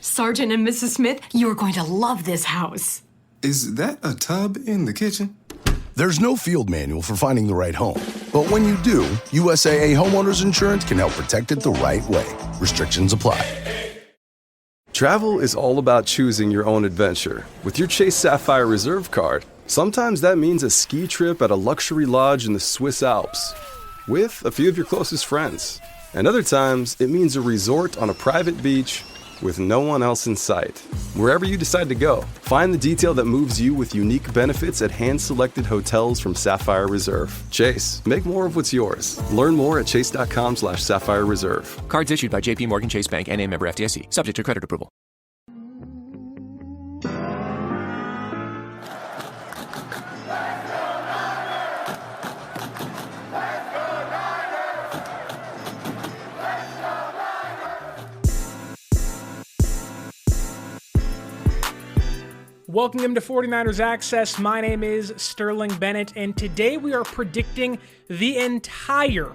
Sergeant and Mrs. Smith, you're going to love this house. Is that a tub in the kitchen? There's no field manual for finding the right home. But when you do, USAA Homeowners Insurance can help protect it the right way. Restrictions apply. Travel is all about choosing your own adventure. With your Chase Sapphire Reserve card, sometimes that means a ski trip at a luxury lodge in the Swiss Alps with a few of your closest friends. And other times, it means a resort on a private beach with no one else in sight. Wherever you decide to go, find the detail that moves you with unique benefits at hand-selected hotels from Sapphire Reserve. Chase, make more of what's yours. Learn more at chase.com/Sapphire Reserve. Cards issued by JP Morgan Chase Bank, N.A. member FDIC, subject to credit approval. Welcome to 49ers Access. My name is Sterling Bennett, and today we are predicting the entire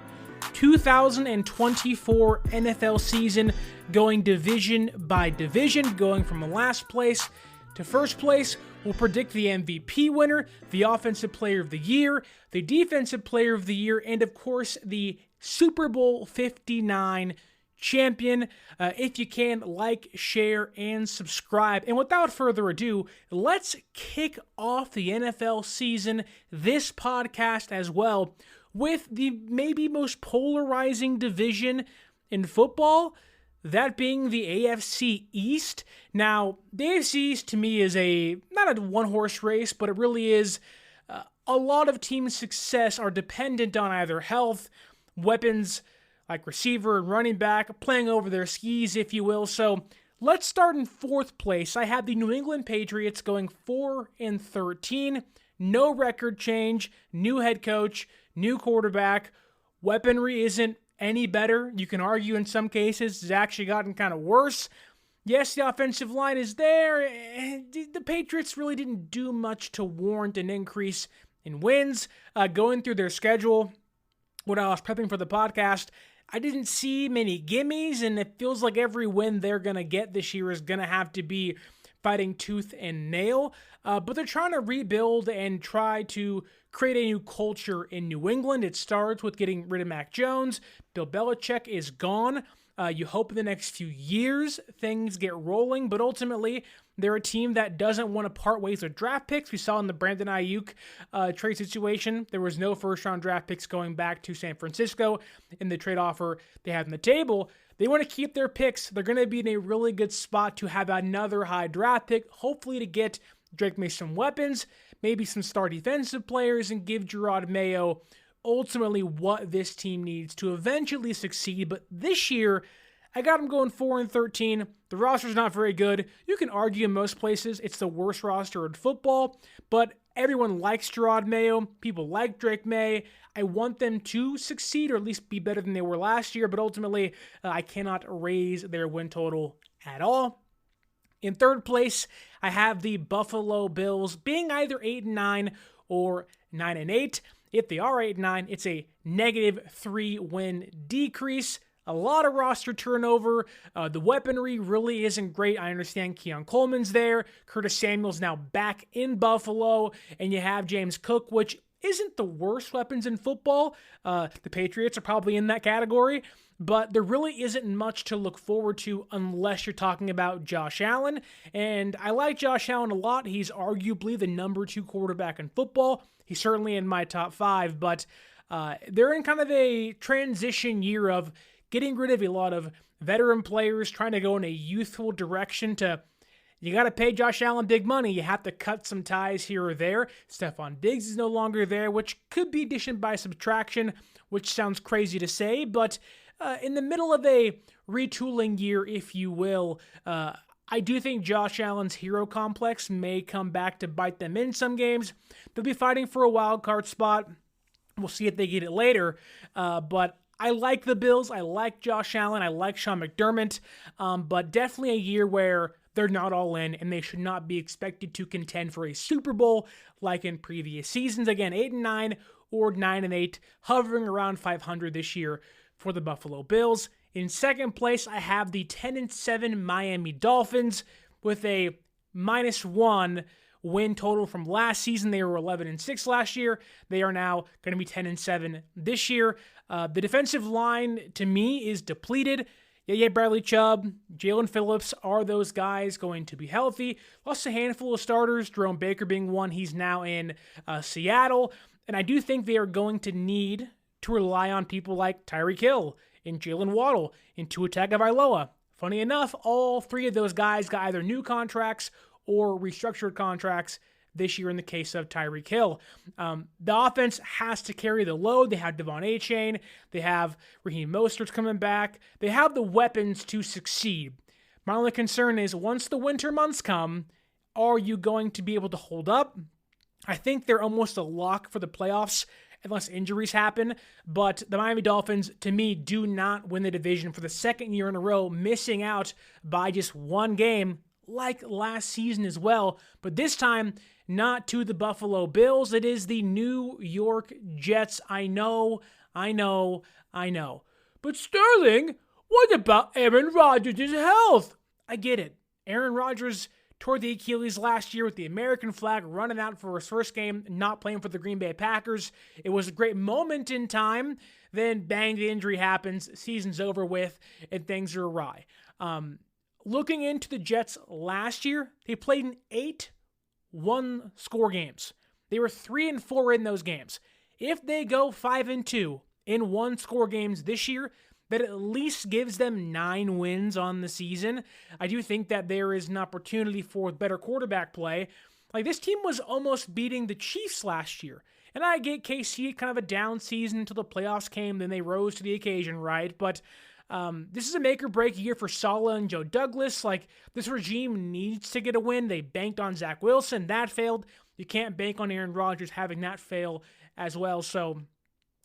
2024 NFL season, going division by division, going from last place to first place. We'll predict the MVP winner, the Offensive Player of the Year, the Defensive Player of the Year, and of course, the Super Bowl 59 champion. If you can, like, share, and subscribe. And without further ado, let's kick off the NFL season, this podcast as well, with the maybe most polarizing division in football, that being the AFC East. Now, the AFC East to me is not a one-horse race, but it really is. A lot of teams' success are dependent on either health, weapons, like receiver and running back, playing over their skis, if you will. So let's start in fourth place. I have the New England Patriots going 4-13. No record change, new head coach, new quarterback. Weaponry isn't any better. You can argue in some cases it's actually gotten kind of worse. Yes, the offensive line is there. The Patriots really didn't do much to warrant an increase in wins. Going through their schedule, when I was prepping for the podcast, I didn't see many gimmies, and it feels like every win they're going to get this year is going to have to be fighting tooth and nail. But they're trying to rebuild and try to create a new culture in New England. It starts with getting rid of Mac Jones. Bill Belichick is gone. You hope in the next few years things get rolling, but ultimately they're a team that doesn't want to part ways with draft picks. We saw in the Brandon Ayuk trade situation, there was no first-round draft picks going back to San Francisco in the trade offer they have on the table. They want to keep their picks. They're going to be in a really good spot to have another high draft pick, hopefully to get Drake May some weapons, maybe some star defensive players, and give Gerard Mayo ultimately what this team needs to eventually succeed. But this year, I got them going 4-13. The roster's not very good. You can argue in most places it's the worst roster in football, but everyone likes Gerard Mayo. People like Drake May. I want them to succeed or at least be better than they were last year, but ultimately, I cannot raise their win total at all. In third place, I have the Buffalo Bills being either 8-9 or 9-8. If they are 8-9, it's a -3 win decrease. A lot of roster turnover. The weaponry really isn't great. I understand Keon Coleman's there. Curtis Samuel's now back in Buffalo. And you have James Cook, which isn't the worst weapons in football. The Patriots are probably in that category. But there really isn't much to look forward to unless you're talking about Josh Allen. And I like Josh Allen a lot. He's arguably the number 2 quarterback in football. He's certainly in my top 5. But they're in kind of a transition year of getting rid of a lot of veteran players, trying to go in a youthful direction to, you got to pay Josh Allen big money. You have to cut some ties here or there. Stephon Diggs is no longer there, which could be addition by subtraction, which sounds crazy to say, but in the middle of a retooling year, if you will, I do think Josh Allen's hero complex may come back to bite them in some games. They'll be fighting for a wild card spot. We'll see if they get it later, but I like the Bills. I like Josh Allen. I like Sean McDermott, but definitely a year where they're not all in, and they should not be expected to contend for a Super Bowl like in previous seasons. Again, 8-9 or 9-8, hovering around 500 this year for the Buffalo Bills. In second place, I have the 10-7 Miami Dolphins with a -1 win total from last season. They were 11-6 last year. They are now going to be 10-7 this year. The defensive line, to me, is depleted. Yeah, Bradley Chubb, Jalen Phillips, are those guys going to be healthy? Lost a handful of starters, Jerome Baker being one. He's now in Seattle. And I do think they are going to need to rely on people like Tyreek Hill and Jalen Waddle and Tua Tagovailoa. Funny enough, all three of those guys got either new contracts or restructured contracts this year in the case of Tyreek Hill. The offense has to carry the load. They have Devon Achane. They have Raheem Mostert coming back. They have the weapons to succeed. My only concern is once the winter months come, are you going to be able to hold up? I think they're almost a lock for the playoffs unless injuries happen, but the Miami Dolphins, to me, do not win the division for the second year in a row, missing out by just one game like last season as well, but this time not to the Buffalo Bills. It is the New York Jets. I know. But Sterling, what about Aaron Rodgers' health? I get it. Aaron Rodgers tore the Achilles last year with the American flag running out for his first game, not playing for the Green Bay Packers. It was a great moment in time. Then bang, the injury happens, season's over with, and things are awry. Looking into the Jets last year, they played in 8 one-score games. They were 3-4 in those games. If they go 5-2 in one-score games this year, that at least gives them 9 wins on the season. I do think that there is an opportunity for better quarterback play. Like, this team was almost beating the Chiefs last year. And I get KC kind of a down season until the playoffs came, then they rose to the occasion, right? But this is a make-or-break year for Saleh and Joe Douglas. Like, this regime needs to get a win. They banked on Zach Wilson. That failed. You can't bank on Aaron Rodgers having that fail as well. So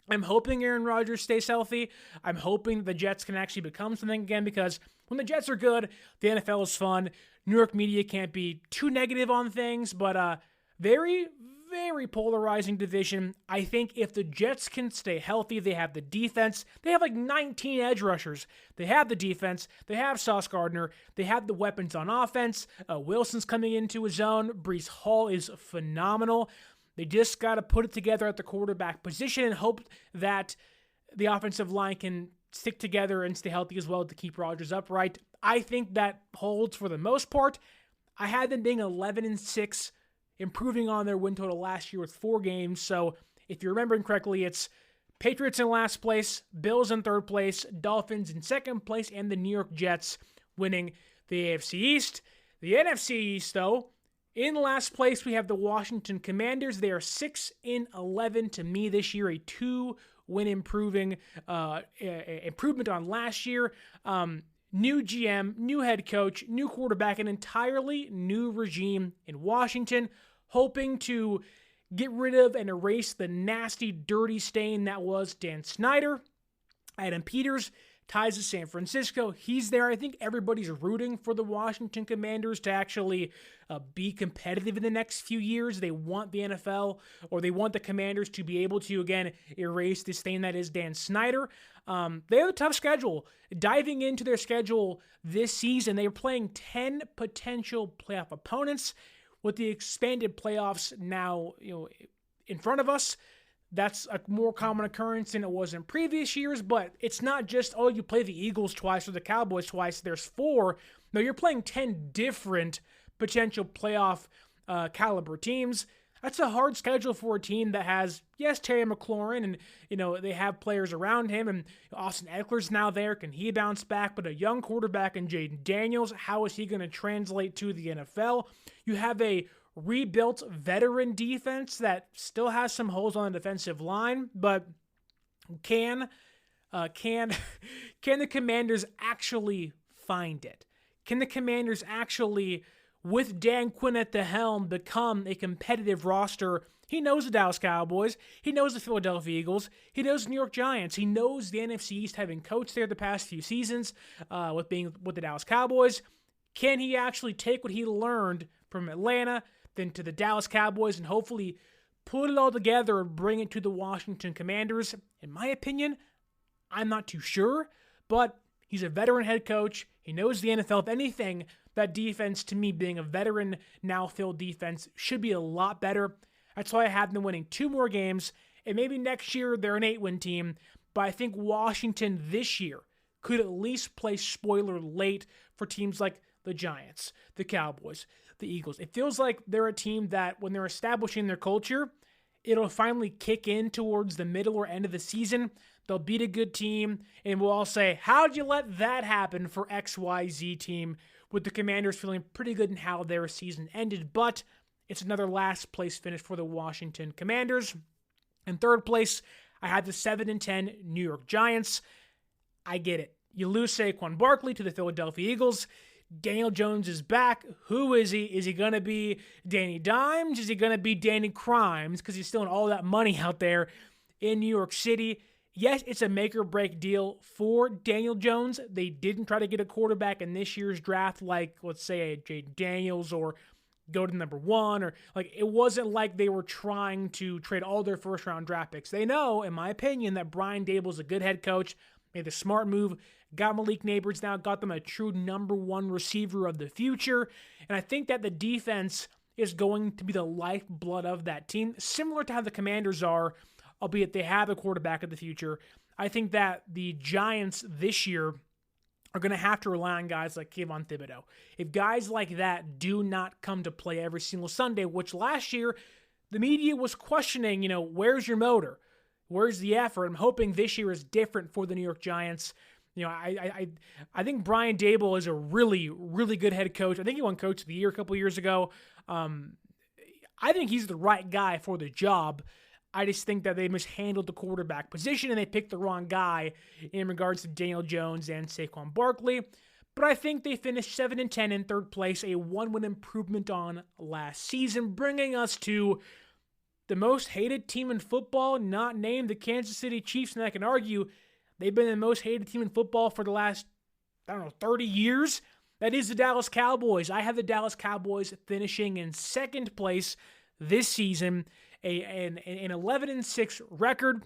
I'm hoping Aaron Rodgers stays healthy. I'm hoping the Jets can actually become something again, because when the Jets are good, the NFL is fun. New York media can't be too negative on things, but very, very polarizing division. I think if the Jets can stay healthy, they have the defense. They have like 19 edge rushers. They have the defense. They have Sauce Gardner. They have the weapons on offense. Wilson's coming into his own. Breece Hall is phenomenal. They just got to put it together at the quarterback position and hope that the offensive line can stick together and stay healthy as well to keep Rodgers upright. I think that holds for the most part. I had them being 11-6, improving on their win total last year with 4 games. So if you're remembering correctly, it's Patriots in last place, Bills in third place, Dolphins in second place, and the New York Jets winning the AFC East. The NFC East, though, in last place, we have the Washington Commanders. They are 6-11 to me this year, a 2-win improvement on last year. New GM, new head coach, new quarterback, an entirely new regime in Washington, hoping to get rid of and erase the nasty, dirty stain that was Dan Snyder. Adam Peters ties to San Francisco. He's there. I think everybody's rooting for the Washington Commanders to actually be competitive in the next few years. They want the NFL, or they want the Commanders to be able to, again, erase this thing that is Dan Snyder. They have a tough schedule. Diving into their schedule this season, they are playing 10 potential playoff opponents. With the expanded playoffs now, in front of us, that's a more common occurrence than it was in previous years, but it's not just, you play the Eagles twice or the Cowboys twice, there's 4. No, you're playing 10 different potential playoff caliber teams. That's a hard schedule for a team that has, yes, Terry McLaurin, and, they have players around him, and Austin Eckler's now there. Can he bounce back? But a young quarterback in Jaden Daniels, how is he going to translate to the NFL? You have a rebuilt veteran defense that still has some holes on the defensive line, but can the Commanders actually find it? Can the Commanders actually, with Dan Quinn at the helm, become a competitive roster? He knows the Dallas Cowboys. He knows the Philadelphia Eagles. He knows the New York Giants. He knows the NFC East, having coached there the past few seasons with being with the Dallas Cowboys. Can he actually take what he learned from Atlanta, then to the Dallas Cowboys, and hopefully put it all together and bring it to the Washington Commanders? In my opinion, I'm not too sure, but He's a veteran head coach. He knows the NFL. If anything, that defense, to me, being a veteran, now-filled defense, should be a lot better. That's why I have them winning 2 more games, and maybe next year they're an 8-win team, but I think Washington this year could at least play spoiler late for teams like the Giants, the Cowboys, the Eagles. It feels like they're a team that, when they're establishing their culture, it'll finally kick in towards the middle or end of the season. They'll beat a good team, and we'll all say, how'd you let that happen for XYZ team? With the Commanders feeling pretty good in how their season ended, but it's another last place finish for the Washington Commanders. In third place, I had the 7-10 New York Giants. I get it. You lose Saquon Barkley to the Philadelphia Eagles. Daniel Jones is back. Who is he? Is he going to be Danny Dimes? Is he going to be Danny Crimes? Because he's stealing all that money out there in New York City. Yes, it's a make-or-break deal for Daniel Jones. They didn't try to get a quarterback in this year's draft like, let's say, a Jay Daniels or go to number 1. Or it wasn't like they were trying to trade all their first-round draft picks. They know, in my opinion, that Brian Daboll's a good head coach, made the smart move, got Malik Neighbors now, got them a true number 1 receiver of the future. And I think that the defense is going to be the lifeblood of that team, similar to how the Commanders are, albeit they have a quarterback of the future. I think that the Giants this year are going to have to rely on guys like Kayvon Thibodeau. If guys like that do not come to play every single Sunday, which last year the media was questioning, where's your motor? Where's the effort? I'm hoping this year is different for the New York Giants. I think Brian Daboll is a really, really good head coach. I think he won Coach of the Year a couple years ago. I think he's the right guy for the job. I just think that they mishandled the quarterback position and they picked the wrong guy in regards to Daniel Jones and Saquon Barkley. But I think they finished 7-10 in third place, a 1-win improvement on last season, bringing us to the most hated team in football, not named the Kansas City Chiefs, and I can argue they've been the most hated team in football for the last, 30 years. That is the Dallas Cowboys. I have the Dallas Cowboys finishing in second place this season, an 11-6 record,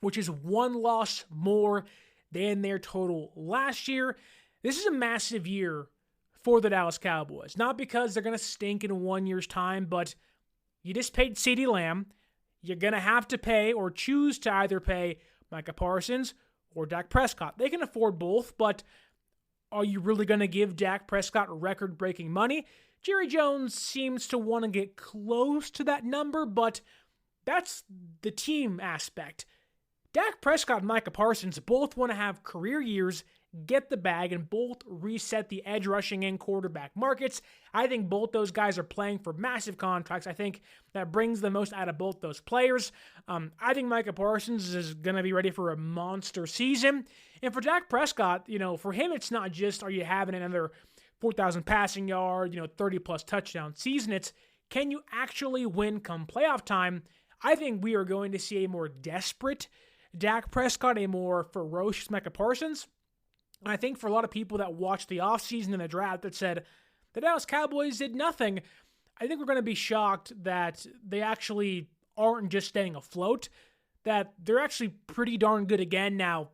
which is 1 loss more than their total last year. This is a massive year for the Dallas Cowboys. Not because they're going to stink in 1 year's time, but you just paid CeeDee Lamb. You're going to have to pay or choose to either pay Micah Parsons or Dak Prescott. They can afford both, but are you really going to give Dak Prescott record-breaking money? Jerry Jones seems to want to get close to that number, but that's the team aspect. Dak Prescott and Micah Parsons both want to have career years, get the bag, and both reset the edge rushing and quarterback markets. I think both those guys are playing for massive contracts. I think that brings the most out of both those players. I think Micah Parsons is going to be ready for a monster season. And for Dak Prescott, for him, it's not just, are you having another 4,000 passing yard, 30-plus touchdown season. It's, can you actually win come playoff time? I think we are going to see a more desperate Dak Prescott, a more ferocious Micah Parsons. And I think for a lot of people that watched the offseason and the draft that said the Dallas Cowboys did nothing, I think we're going to be shocked that they actually aren't just staying afloat, that they're actually pretty darn good again. Now,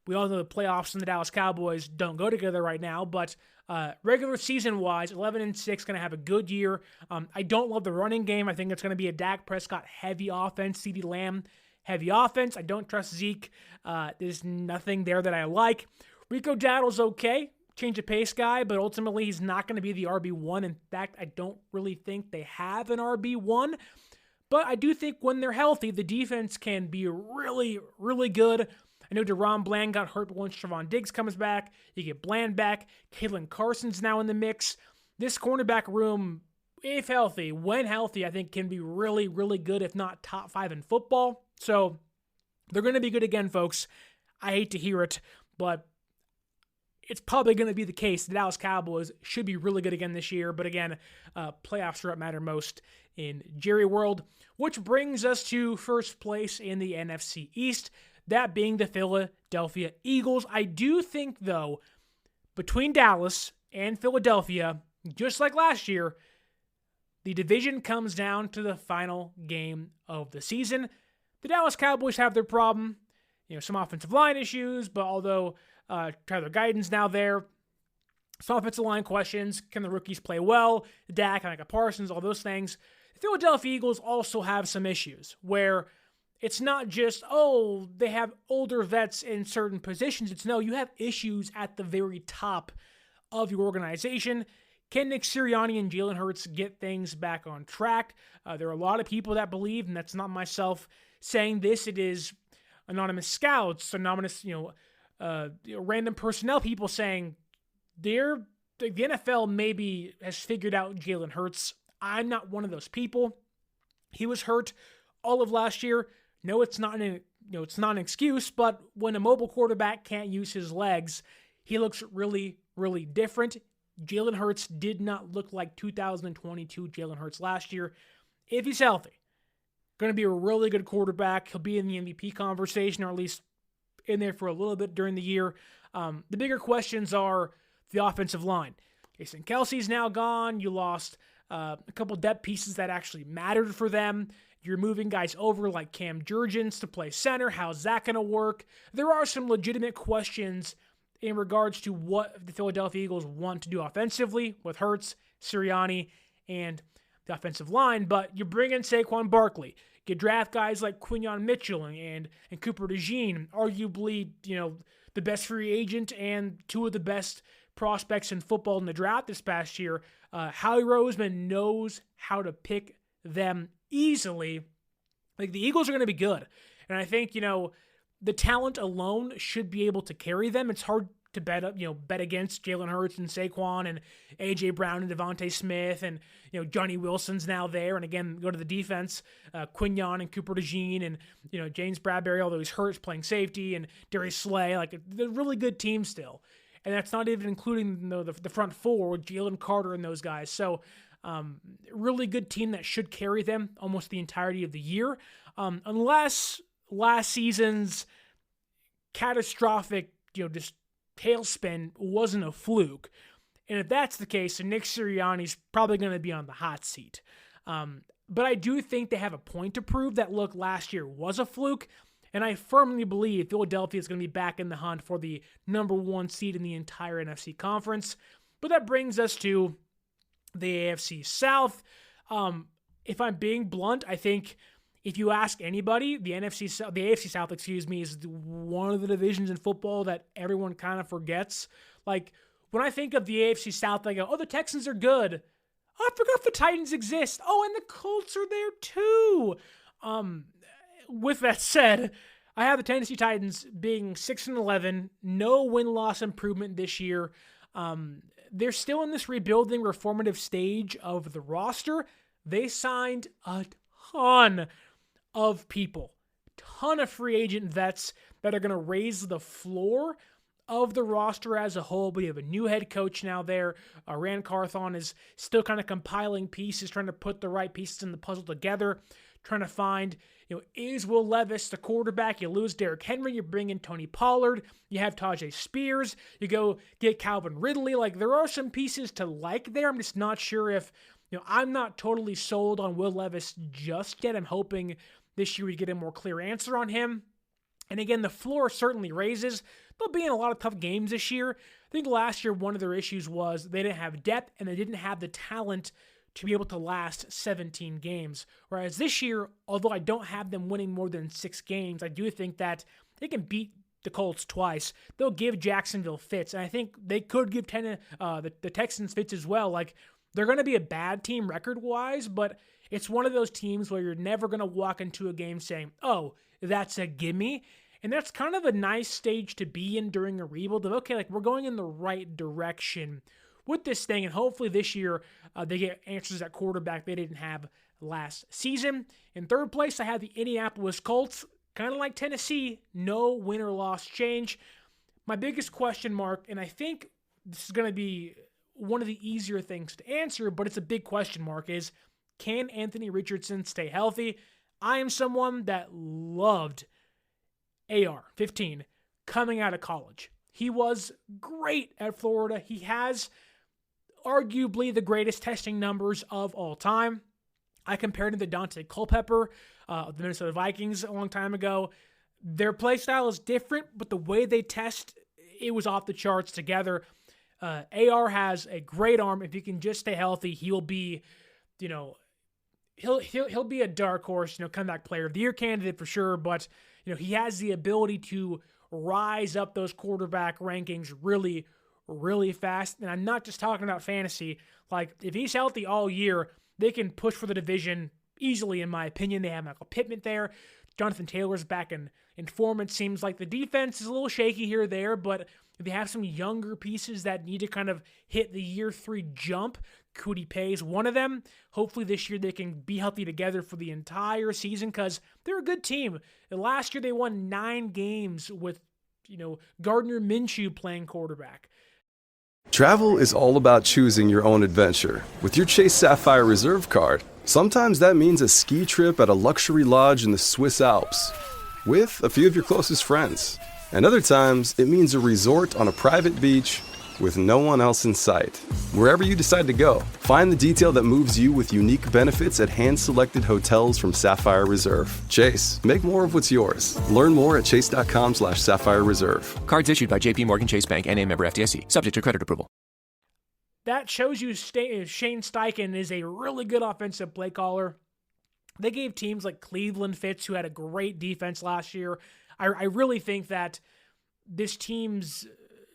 we all know the playoffs and the Dallas Cowboys don't go together right now, but regular season-wise, 11-6, going to have a good year. I don't love the running game. I think it's going to be a Dak Prescott-heavy offense, CeeDee Lamb-heavy offense. I don't trust Zeke. There's nothing there that I like. Rico Dowdle's okay, change of pace guy, but ultimately he's not going to be the RB1. In fact, I don't really think they have an RB1. But I do think when they're healthy, the defense can be really, really good. I know DeRon Bland got hurt, but once Trevon Diggs comes back, you get Bland back. Caitlin Carson's now in the mix. This cornerback room, if healthy, when healthy, I think can be really, really good, if not top 5 in football. So they're going to be good again, folks. I hate to hear it, but it's probably going to be the case. The Dallas Cowboys should be really good again this year. But again, playoffs are what matter most in Jerry world, which brings us to first place in the NFC East. That being the Philadelphia Eagles. I do think, though, between Dallas and Philadelphia, just like last year, the division comes down to the final game of the season. The Dallas Cowboys have their problem, some offensive line issues, but although Tyler Guyton's now there. Some offensive line questions. Can the rookies play well? Dak, Micah Parsons, all those things. The Philadelphia Eagles also have some issues where it's not just, oh, they have older vets in certain positions. It's no, you have issues at the very top of your organization. Can Nick Sirianni and Jalen Hurts get things back on track? There are a lot of people that believe, and that's not myself saying this. It is anonymous scouts, anonymous, random personnel people saying the NFL maybe has figured out Jalen Hurts. I'm not one of those people. He was hurt all of last year. No, it's not an excuse, but when a mobile quarterback can't use his legs, he looks really, really different. Jalen Hurts did not look like 2022 Jalen Hurts last year. If he's healthy, going to be a really good quarterback. He'll be in the MVP conversation, or at least in there for a little bit during the year. The bigger questions are the offensive line. Jason Kelsey's now gone. You lost a couple depth pieces that actually mattered for them. You're moving guys over like Cam Jurgens to play center. How's that going to work? There are some legitimate questions in regards to what the Philadelphia Eagles want to do offensively with Hurts, Sirianni, and the offensive line. But you bring in Saquon Barkley. You draft guys like Quinyon Mitchell and Cooper DeJean, arguably, the best free agent and two of the best prospects in football in the draft this past year. Howie Roseman knows how to pick them easily. Like, the Eagles are going to be good. And I think, the talent alone should be able to carry them. It's hard to bet against Jalen Hurts and Saquon and A.J. Brown and Devontae Smith and, Johnny Wilson's now there. And again, go to the defense, Quinyon and Cooper DeJean and, James Bradbury, although he's hurt, playing safety, and Darius Slay. Like, they're a really good team still. And that's not even including the front four with Jalen Carter and those guys. So, really good team that should carry them almost the entirety of the year. Unless last season's catastrophic, just tailspin wasn't a fluke. And if that's the case, then Nick Sirianni's probably going to be on the hot seat. But I do think they have a point to prove that, look, last year was a fluke. And I firmly believe Philadelphia is going to be back in the hunt for the number one seed in the entire NFC conference. But that brings us to the AFC South. If I'm being blunt, I think if you ask anybody, the AFC South, is one of the divisions in football that everyone kind of forgets. Like, when I think of the AFC South, I go, oh, the Texans are good. Oh, I forgot the Titans exist. Oh, and the Colts are there too. With that said, I have the Tennessee Titans being 6-11, no win-loss improvement this year. They're still in this rebuilding, reformative stage of the roster. They signed a ton of people, ton of free agent vets that are going to raise the floor of the roster as a whole. We have a new head coach now there. Rand Carthon is still kind of compiling pieces, trying to put the right pieces in the puzzle together, trying to find, is Will Levis the quarterback? You lose Derrick Henry, you bring in Tony Pollard, you have Tajay Spears, you go get Calvin Ridley. Like, there are some pieces to like there. I'm just not sure if, I'm not totally sold on Will Levis just yet. I'm hoping this year we get a more clear answer on him. And again, the floor certainly raises. They'll be in a lot of tough games this year. I think last year one of their issues was they didn't have depth and they didn't have the talent to be able to last 17 games. Whereas this year, although I don't have them winning more than 6 games, I do think that they can beat the Colts twice. They'll give Jacksonville fits, and I think they could give the Texans fits as well. Like, they're going to be a bad team record-wise, but it's one of those teams where you're never going to walk into a game saying, oh, that's a gimme. And that's kind of a nice stage to be in during a rebuild of, okay, like, we're going in the right direction with this thing, and hopefully this year they get answers at quarterback they didn't have last season. In third place, I have the Indianapolis Colts, kind of like Tennessee, no win or loss change. My biggest question mark, and I think this is going to be one of the easier things to answer, but it's a big question mark, is can Anthony Richardson stay healthy? I am someone that loved AR-15 coming out of college. He was great at Florida. He has arguably the greatest testing numbers of all time. I compared him to Dante Culpepper of the Minnesota Vikings a long time ago. Their play style is different, but the way they test it was off the charts together. AR has a great arm. If he can just stay healthy, he will be, he'll be a dark horse, comeback player of the year candidate for sure. But he has the ability to rise up those quarterback rankings really, really fast. And I'm not just talking about fantasy. Like, if he's healthy all year, they can push for the division easily, in my opinion. They have Michael Pittman there. Jonathan Taylor's back in form. It seems like the defense is a little shaky here or there, but if they have some younger pieces that need to kind of hit the year 3 jump, Kwity Paye is one of them. Hopefully this year they can be healthy together for the entire season, because they're a good team. And last year they won 9 games with, Gardner Minshew playing quarterback. Travel is all about choosing your own adventure. With your Chase Sapphire Reserve card, sometimes that means a ski trip at a luxury lodge in the Swiss Alps with a few of your closest friends. And other times, it means a resort on a private beach with no one else in sight. Wherever you decide to go, find the detail that moves you with unique benefits at hand-selected hotels from Sapphire Reserve. Chase, make more of what's yours. Learn more at chase.com/Sapphire Reserve. Cards issued by JP Morgan Chase Bank, N.A. member FDIC, subject to credit approval. That shows you Shane Steichen is a really good offensive play caller. They gave teams like Cleveland fits, who had a great defense last year. I really think that this team's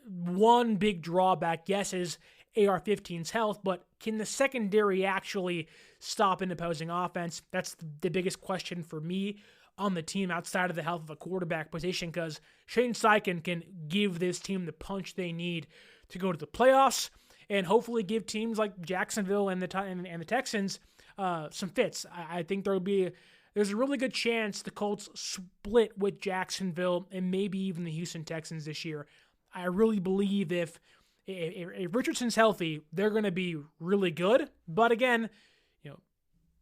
one big drawback, yes, is AR-15's health, but can the secondary actually stop an opposing offense? That's the biggest question for me on the team outside of the health of a quarterback position, because Shane Steichen can give this team the punch they need to go to the playoffs and hopefully give teams like Jacksonville and the Texans some fits. I think there's a really good chance the Colts split with Jacksonville and maybe even the Houston Texans this year. I really believe if Richardson's healthy, they're going to be really good. But again,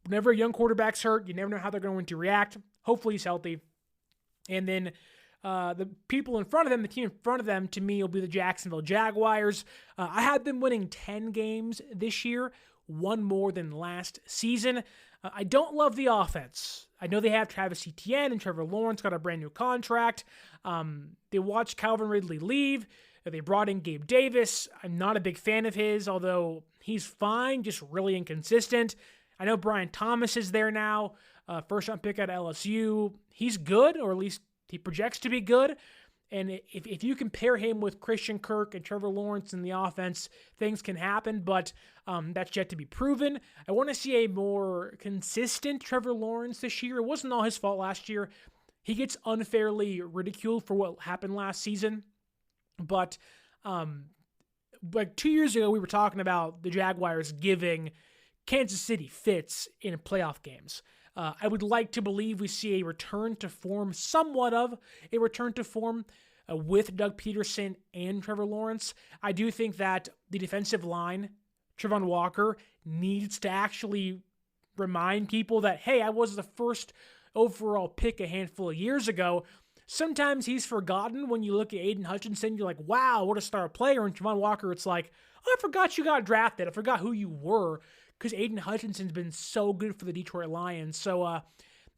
whenever a young quarterback's hurt, you never know how they're going to react. Hopefully he's healthy. And then the people in front of them, the team in front of them, to me, will be the Jacksonville Jaguars. I had them winning 10 games this year, one more than last season. I don't love the offense. I know they have Travis Etienne and Trevor Lawrence got a brand new contract. They watched Calvin Ridley leave. They brought in Gabe Davis. I'm not a big fan of his, although he's fine, just really inconsistent. I know Brian Thomas is there now, first-round pick at LSU. He's good, or at least he projects to be good. And if you compare him with Christian Kirk and Trevor Lawrence in the offense, things can happen, but that's yet to be proven. I want to see a more consistent Trevor Lawrence this year. It wasn't all his fault last year. He gets unfairly ridiculed for what happened last season. But like 2 years ago, we were talking about the Jaguars giving Kansas City fits in playoff games. I would like to believe we see a return to form, somewhat of a return to form with Doug Peterson and Trevor Lawrence. I do think that the defensive line, Trevon Walker, needs to actually remind people that, hey, I was the first overall pick a handful of years ago. Sometimes he's forgotten. When you look at Aiden Hutchinson, you're like, wow, what a star player. And Trevon Walker, it's like, oh, I forgot you got drafted. I forgot who you were, because Aiden Hutchinson's been so good for the Detroit Lions. So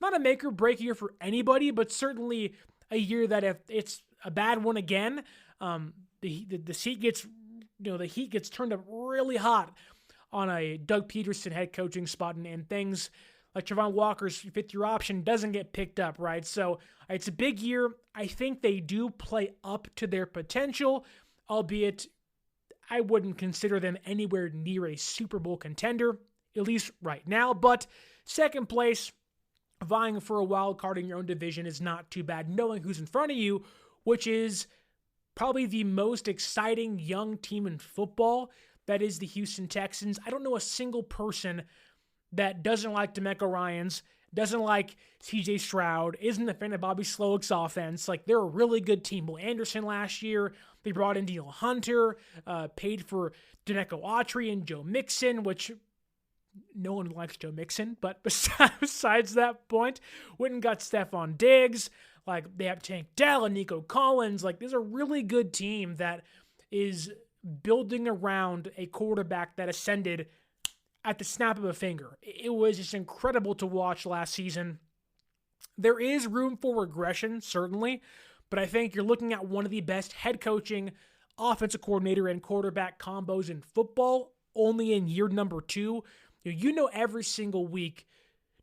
not a make or break year for anybody, but certainly a year that if it's a bad one again, the heat gets turned up really hot on a Doug Peterson head coaching spot, and things like Trevon Walker's fifth-year option doesn't get picked up, right? So it's a big year. I think they do play up to their potential, albeit I wouldn't consider them anywhere near a Super Bowl contender, at least right now. But second place, vying for a wild card in your own division is not too bad, knowing who's in front of you, which is probably the most exciting young team in football. That is the Houston Texans. I don't know a single person that doesn't like DeMeco Ryans, doesn't like CJ Stroud, isn't a fan of Bobby Slowick's offense. Like, they're a really good team. Will Anderson last year, they brought in Daniel Hunter, paid for Danico Autry and Joe Mixon, which no one likes Joe Mixon, but besides that point, went and got Stephon Diggs. Like, they have Tank Dell and Nico Collins. Like, there's a really good team that is building around a quarterback that ascended at the snap of a finger. It was just incredible to watch last season. There is room for regression, certainly, but I think you're looking at one of the best head coaching, offensive coordinator, and quarterback combos in football, only in year number 2. You know every single week,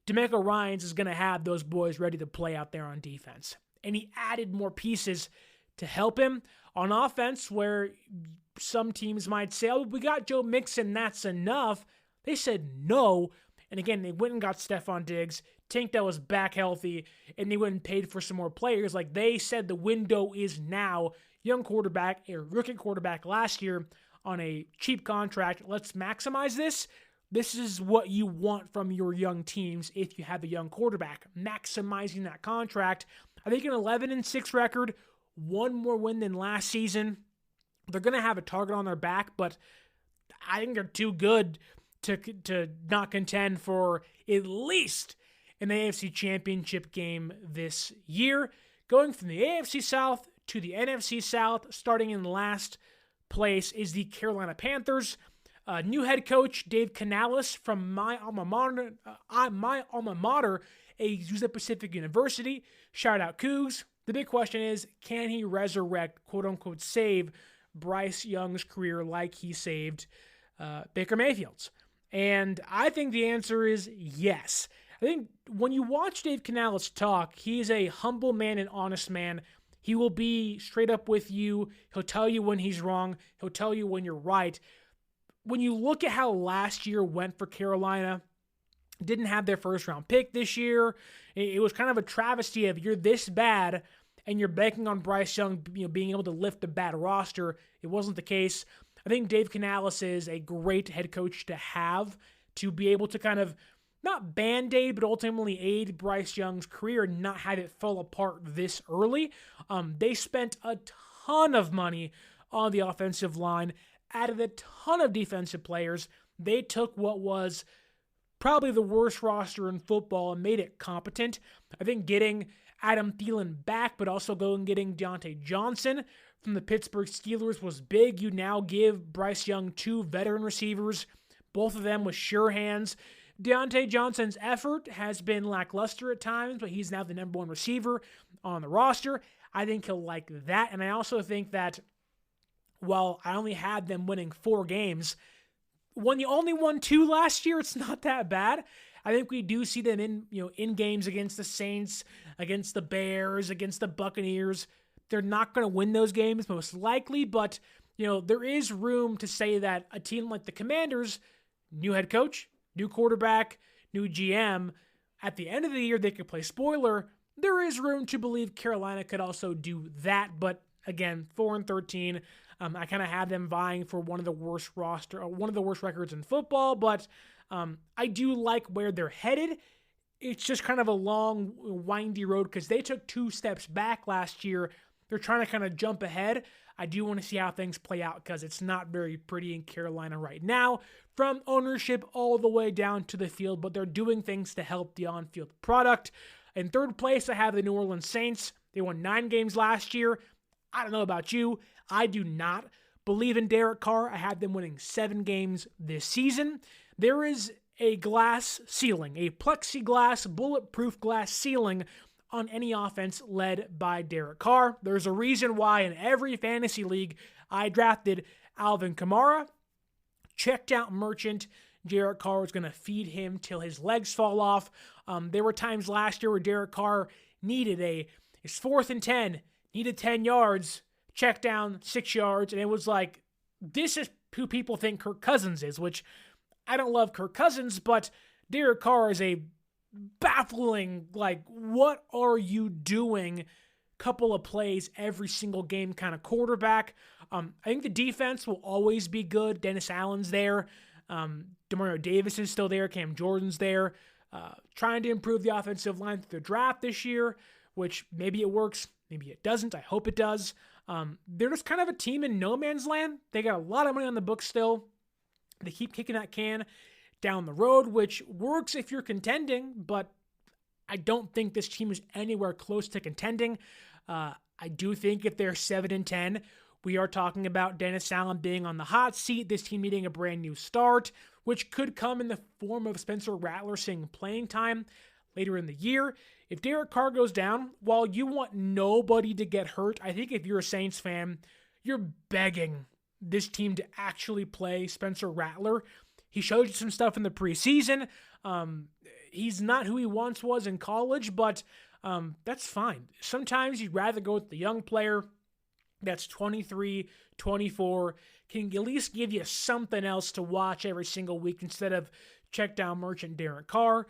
DeMeco Ryans is going to have those boys ready to play out there on defense. And he added more pieces to help him on offense, where some teams might say, oh, we got Joe Mixon, that's enough. They said no. And again, they went and got Stephon Diggs. Tank Dell was back healthy, and they went and paid for some more players. Like they said, the window is now. Young quarterback, a rookie quarterback last year on a cheap contract. Let's maximize this. This is what you want from your young teams if you have a young quarterback. Maximizing that contract. I think an 11-6 record, one more win than last season. They're going to have a target on their back, but I think they're too good to not contend for at least an AFC Championship game this year. Going from the AFC South to the NFC South, starting in last place is the Carolina Panthers. New head coach Dave Canales from my alma mater, a Azusa Pacific University. Shout out Cougs. The big question is, can he resurrect, quote-unquote, save Bryce Young's career like he saved Baker Mayfield's? And I think the answer is yes. I think when you watch Dave Canales talk, he's a humble man and honest man. He will be straight up with you. He'll tell you when he's wrong. He'll tell you when you're right. When you look at how last year went for Carolina, didn't have their first round pick this year. It was kind of a travesty of you're this bad and you're banking on Bryce Young, being able to lift a bad roster. It wasn't the case. I think Dave Canales is a great head coach to have, to be able to kind of not band-aid, but ultimately aid Bryce Young's career and not have it fall apart this early. They spent a ton of money on the offensive line, added a ton of defensive players. They took what was probably the worst roster in football and made it competent. I think getting Adam Thielen back, but also going and getting Deontay Johnson from the Pittsburgh Steelers was big. You now give Bryce Young 2 veteran receivers, both of them with sure hands. Deontay Johnson's effort has been lackluster at times, but he's now the number 1 receiver on the roster. I think he'll like that. And I also think that while I only had them winning 4 games, when you only won 2 last year, it's not that bad. I think we do see them in games against the Saints, against the Bears, against the Buccaneers. They're not going to win those games most likely, but there is room to say that a team like the Commanders, new head coach, new quarterback, new GM, at the end of the year they could play spoiler. There is room to believe Carolina could also do that, but again, 4-13. I kind of have them vying for one of the worst records in football, but I do like where they're headed. It's just kind of a long, windy road because they took 2 steps back last year. They're trying to kind of jump ahead. I do want to see how things play out because it's not very pretty in Carolina right now, from ownership all the way down to the field, but they're doing things to help the on-field product. In third place, I have the New Orleans Saints. They won 9 games last year. I don't know about you. I do not believe in Derek Carr. I have them winning 7 games this season. There is a glass ceiling, a plexiglass, bulletproof glass ceiling on any offense led by Derek Carr. There's a reason why in every fantasy league I drafted Alvin Kamara, checked out Merchant. Derek Carr was going to feed him till his legs fall off. There were times last year where Derek Carr needed it's 4th and 10, needed 10 yards, check down 6 yards, and it was like, this is who people think Kirk Cousins is, which I don't love Kirk Cousins, but Derek Carr is a baffling, what are you doing? Couple of plays every single game kind of quarterback. I think the defense will always be good. Dennis Allen's there. Demario Davis is still there. Cam Jordan's there. Trying to improve the offensive line through the draft this year, which maybe it works, maybe it doesn't. I hope it does. They're just kind of a team in no man's land. They got a lot of money on the books still. They keep kicking that can down the road, which works if you're contending, but I don't think this team is anywhere close to contending. I do think if they're 7-10, we are talking about Dennis Allen being on the hot seat, this team needing a brand new start, which could come in the form of Spencer Rattler seeing playing time. later in the year. If Derek Carr goes down, while you want nobody to get hurt, I think if you're a Saints fan, you're begging this team to actually play Spencer Rattler. He showed you some stuff in the preseason. He's not who he once was in college, but that's fine. Sometimes you'd rather go with the young player that's 23, 24, can at least give you something else to watch every single week instead of check down merchant Derek Carr.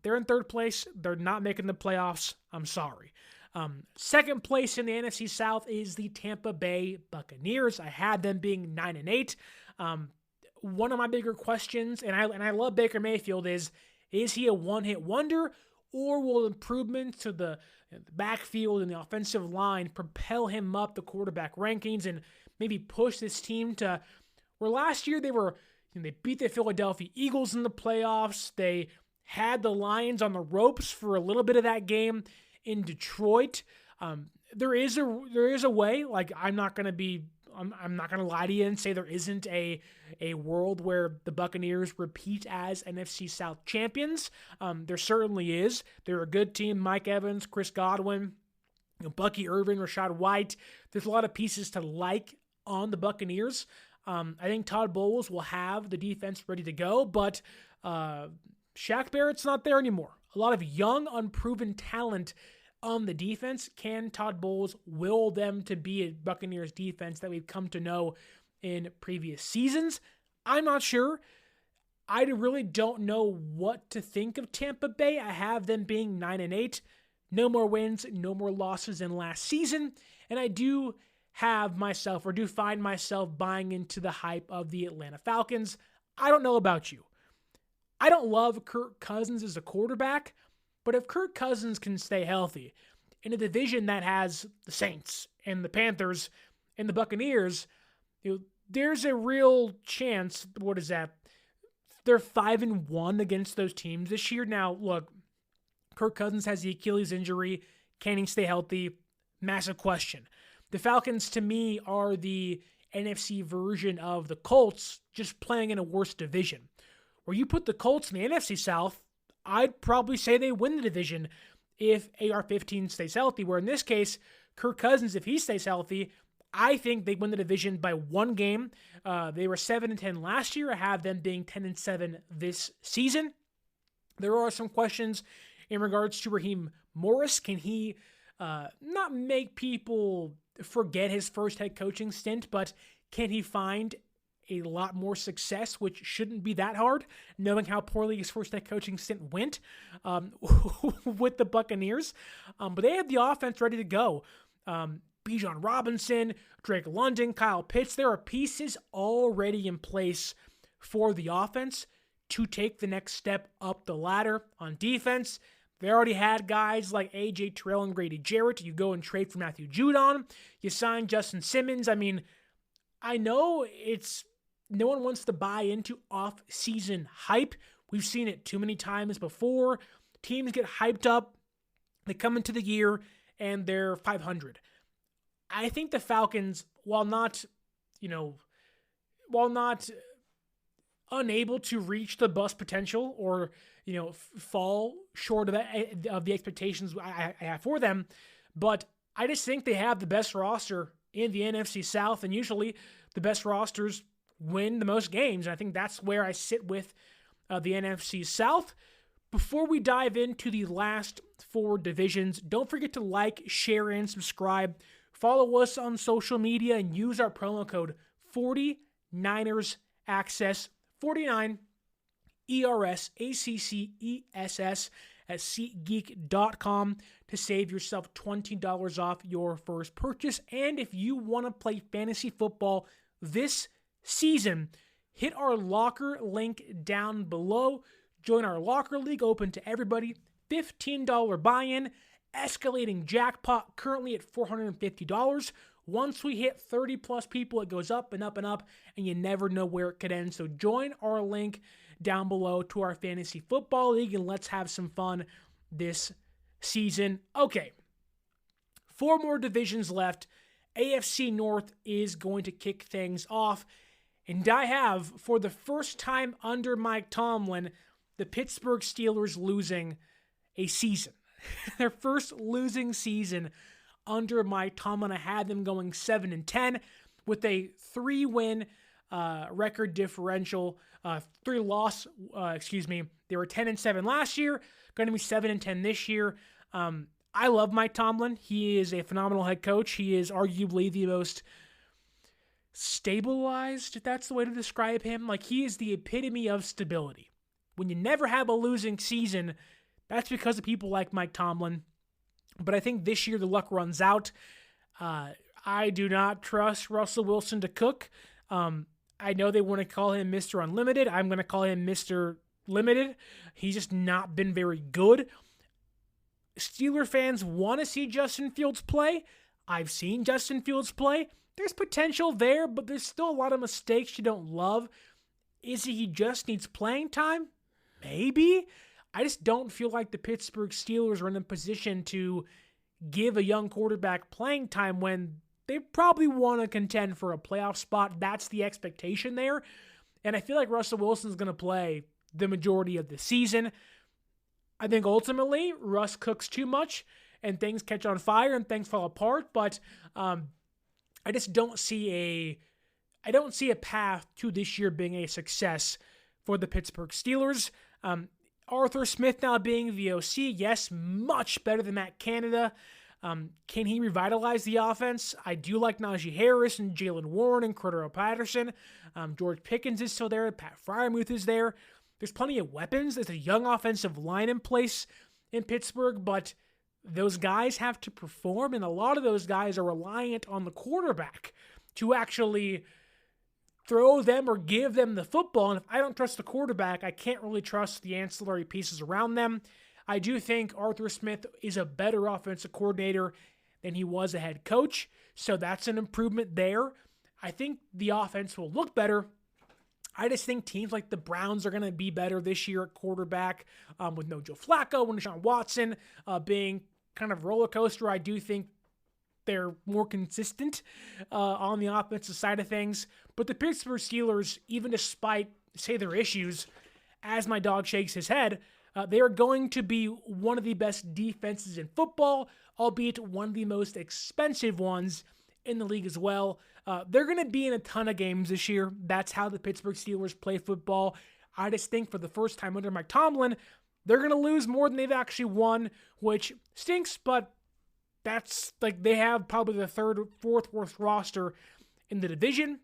They're in third place. They're not making the playoffs. I'm sorry. Second place in the NFC South is the Tampa Bay Buccaneers. I had them being 9-8. One of my bigger questions, and I love Baker Mayfield, is he a one-hit wonder, or will improvements to the backfield and the offensive line propel him up the quarterback rankings and maybe push this team to where last year they beat the Philadelphia Eagles in the playoffs. They had the Lions on the ropes for a little bit of that game in Detroit. There is a way. Like, I'm not gonna lie to you and say there isn't a world where the Buccaneers repeat as NFC South champions. There certainly is. They're a good team. Mike Evans, Chris Godwin, Bucky Irvin, Rashad White. There's a lot of pieces to like on the Buccaneers. I think Todd Bowles will have the defense ready to go, but Shaq Barrett's not there anymore. A lot of young, unproven talent on the defense. Can Todd Bowles will them to be a Buccaneers defense that we've come to know in previous seasons? I'm not sure. I really don't know what to think of Tampa Bay. I have them being 9-8. No more wins, no more losses than last season. And I do find myself buying into the hype of the Atlanta Falcons. I don't know about you. I don't love Kirk Cousins as a quarterback, but if Kirk Cousins can stay healthy in a division that has the Saints and the Panthers and the Buccaneers, there's a real chance. What is that? They're 5-1 against those teams this year. Now, look, Kirk Cousins has the Achilles injury. Can he stay healthy? Massive question. The Falcons, to me, are the NFC version of the Colts, just playing in a worse division. Where you put the Colts in the NFC South, I'd probably say they win the division if AR-15 stays healthy, where in this case, Kirk Cousins, if he stays healthy, I think they win the division by one game. They were 7-10 last year. I have them being 10-7 this season. There are some questions in regards to Raheem Morris. Can he not make people forget his first head coaching stint, but can he find a lot more success, which shouldn't be that hard, knowing how poorly his first head coaching stint went with the Buccaneers. But they have the offense ready to go. Bijan Robinson, Drake London, Kyle Pitts, there are pieces already in place for the offense to take the next step up the ladder. On defense, they already had guys like A.J. Terrell and Grady Jarrett. You go and trade for Matthew Judon. You sign Justin Simmons. I mean, I know no one wants to buy into off-season hype. We've seen it too many times before. Teams get hyped up. They come into the year and they're 500. I think the Falcons, while not unable to reach the bust potential or, fall short of the expectations I have for them, but I just think they have the best roster in the NFC South, and usually the best rosters win the most games. And I think that's where I sit with the NFC South. Before we dive into the last four divisions, don't forget to like, share, and subscribe. Follow us on social media and use our promo code 49ers Access, 49 ERS ACCESS at SeatGeek.com to save yourself $20 off your first purchase. And if you want to play fantasy football this season, hit our locker link down below. Join our locker league, open to everybody. $15 buy-in, escalating jackpot, currently at $450. Once we hit 30 plus people, it goes up and up and up, and you never know where it could end. So join our link down below to our fantasy football league, and let's have some fun this season. Okay, 4 more divisions left. AFC North is going to kick things off. And I have, for the first time under Mike Tomlin, the Pittsburgh Steelers losing a season. Their first losing season under Mike Tomlin. I had them going 7-10 with a 3-win record differential, 3-loss. They were 10-7 last year, going to be 7-10 this year. I love Mike Tomlin. He is a phenomenal head coach. He is arguably the most stabilized, if that's the way to describe him. Like, he is the epitome of stability. When you never have a losing season, that's because of people like Mike Tomlin. But I think this year the luck runs out. I do not trust Russell Wilson to cook. I know they want to call him Mr. Unlimited. I'm going to call him Mr. Limited. He's just not been very good. Steeler fans want to see Justin Fields play. I've seen Justin Fields play. There's potential there, but there's still a lot of mistakes you don't love. Is he just needs playing time? Maybe. I just don't feel like the Pittsburgh Steelers are in a position to give a young quarterback playing time when they probably want to contend for a playoff spot. That's the expectation there. And I feel like Russell Wilson's going to play the majority of the season. I think ultimately Russ cooks too much and things catch on fire and things fall apart. But I just don't see a path to this year being a success for the Pittsburgh Steelers. Arthur Smith now being the OC, yes, much better than Matt Canada. Can he revitalize the offense? I do like Najee Harris and Jalen Warren and Cordero Patterson. George Pickens is still there. Pat Freiermuth is there. There's plenty of weapons. There's a young offensive line in place in Pittsburgh, but those guys have to perform, and a lot of those guys are reliant on the quarterback to actually throw them or give them the football. And if I don't trust the quarterback, I can't really trust the ancillary pieces around them. I do think Arthur Smith is a better offensive coordinator than he was a head coach, so that's an improvement there. I think the offense will look better. I just think teams like the Browns are going to be better this year at quarterback with no Joe Flacco and Deshaun Watson being kind of roller coaster. I do think they're more consistent on the offensive side of things. But the Pittsburgh Steelers, even despite, say, their issues, as my dog shakes his head, they are going to be one of the best defenses in football, albeit one of the most expensive ones in the league as well. They're going to be in a ton of games this year. That's how the Pittsburgh Steelers play football. I just think for the first time under Mike Tomlin, they're going to lose more than they've actually won, which stinks, but that's like they have probably the third or fourth worst roster in the division,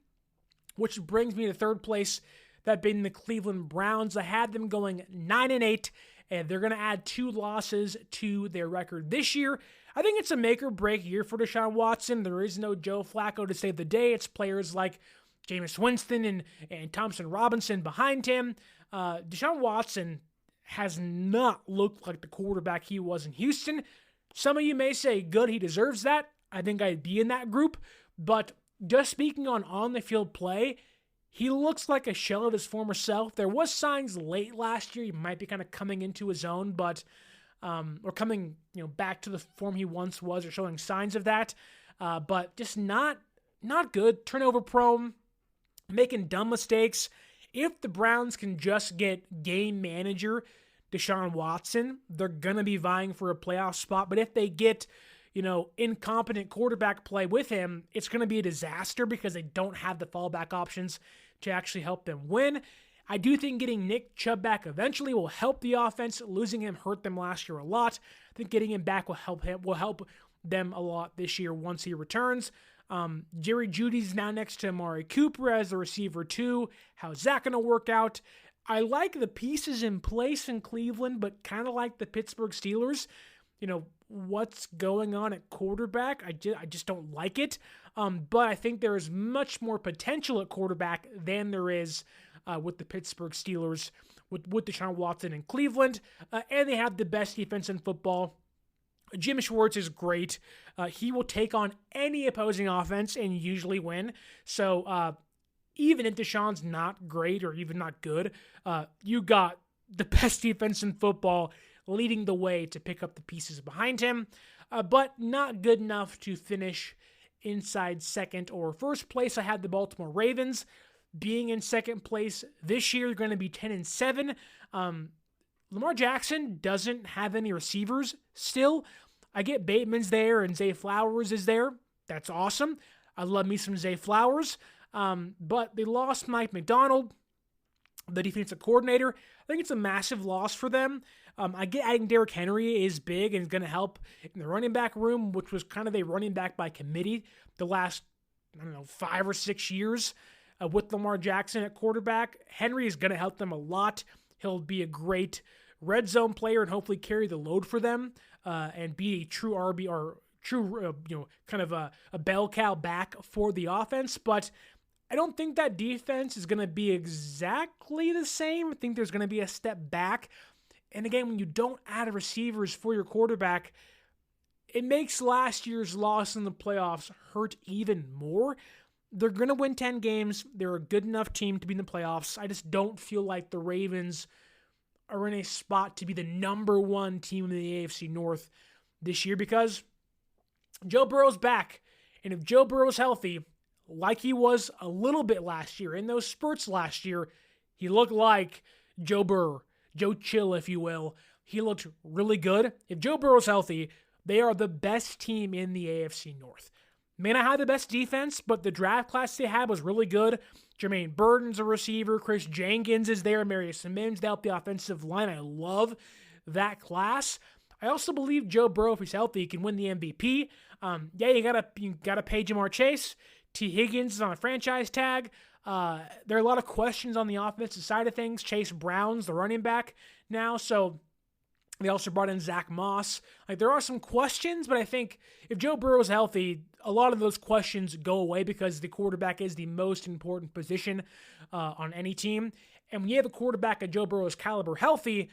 which brings me to third place. That being the Cleveland Browns. I had them going 9-8, and they're going to add 2 losses to their record this year. I think it's a make or break year for Deshaun Watson. There is no Joe Flacco to save the day. It's players like Jameis Winston and Thompson Robinson behind him. Deshaun Watson has not looked like the quarterback he was in Houston. Some of you may say, good, he deserves that. I think I'd be in that group. But just speaking on the field play, he looks like a shell of his former self. There was signs late last year he might be kind of coming into his own, but or coming back to the form he once was, or showing signs of that. But just not good. Turnover prone, making dumb mistakes. If the Browns can just get game manager Deshaun Watson, they're going to be vying for a playoff spot. But if they get, incompetent quarterback play with him, it's going to be a disaster because they don't have the fallback options to actually help them win. I do think getting Nick Chubb back eventually will help the offense. Losing him hurt them last year a lot. I think getting him back will help them a lot this year once he returns. Jerry Jeudy's now next to Amari Cooper as the receiver too. How's that going to work out? I like the pieces in place in Cleveland, but kind of like the Pittsburgh Steelers. What's going on at quarterback? I just don't like it. But I think there is much more potential at quarterback than there is with the Pittsburgh Steelers, with Deshaun Watson in Cleveland. And they have the best defense in football. Jim Schwartz is great. He will take on any opposing offense and usually win. So even if Deshaun's not great or even not good, you got the best defense in football leading the way to pick up the pieces behind him, but not good enough to finish inside second or first place. I had the Baltimore Ravens being in second place this year. They're going to be 10-7. Lamar Jackson doesn't have any receivers still. I get Bateman's there and Zay Flowers is there. That's awesome. I love me some Zay Flowers. But they lost Mike McDonald, the defensive coordinator. I think it's a massive loss for them. I get adding Derrick Henry is big and is going to help in the running back room, which was kind of a running back by committee the last, 5 or 6 years with Lamar Jackson at quarterback. Henry is going to help them a lot. He'll be a great red zone player and hopefully carry the load for them and be a true RB or true, kind of a bell cow back for the offense. But I don't think that defense is going to be exactly the same. I think there's going to be a step back. And again, when you don't add receivers for your quarterback, it makes last year's loss in the playoffs hurt even more. They're going to win 10 games. They're a good enough team to be in the playoffs. I just don't feel like the Ravens are in a spot to be the number one team in the AFC North this year because Joe Burrow's back. And if Joe Burrow's healthy, like he was a little bit last year, in those spurts last year, he looked like Joe Burrow, Joe Chill, if you will. He looked really good. If Joe Burrow's healthy, they are the best team in the AFC North. May not have the best defense, but the draft class they had was really good. Jermaine Burton's a receiver. Chris Jenkins is there. Marius Simmons, they help the offensive line. I love that class. I also believe Joe Burrow, if he's healthy, can win the MVP. You gotta pay Jamar Chase. T. Higgins is on a franchise tag. There are a lot of questions on the offensive side of things. Chase Brown's the running back now, so they also brought in Zach Moss. There are some questions, but I think if Joe Burrow is healthy, a lot of those questions go away because the quarterback is the most important position on any team. And when you have a quarterback at Joe Burrow's caliber healthy,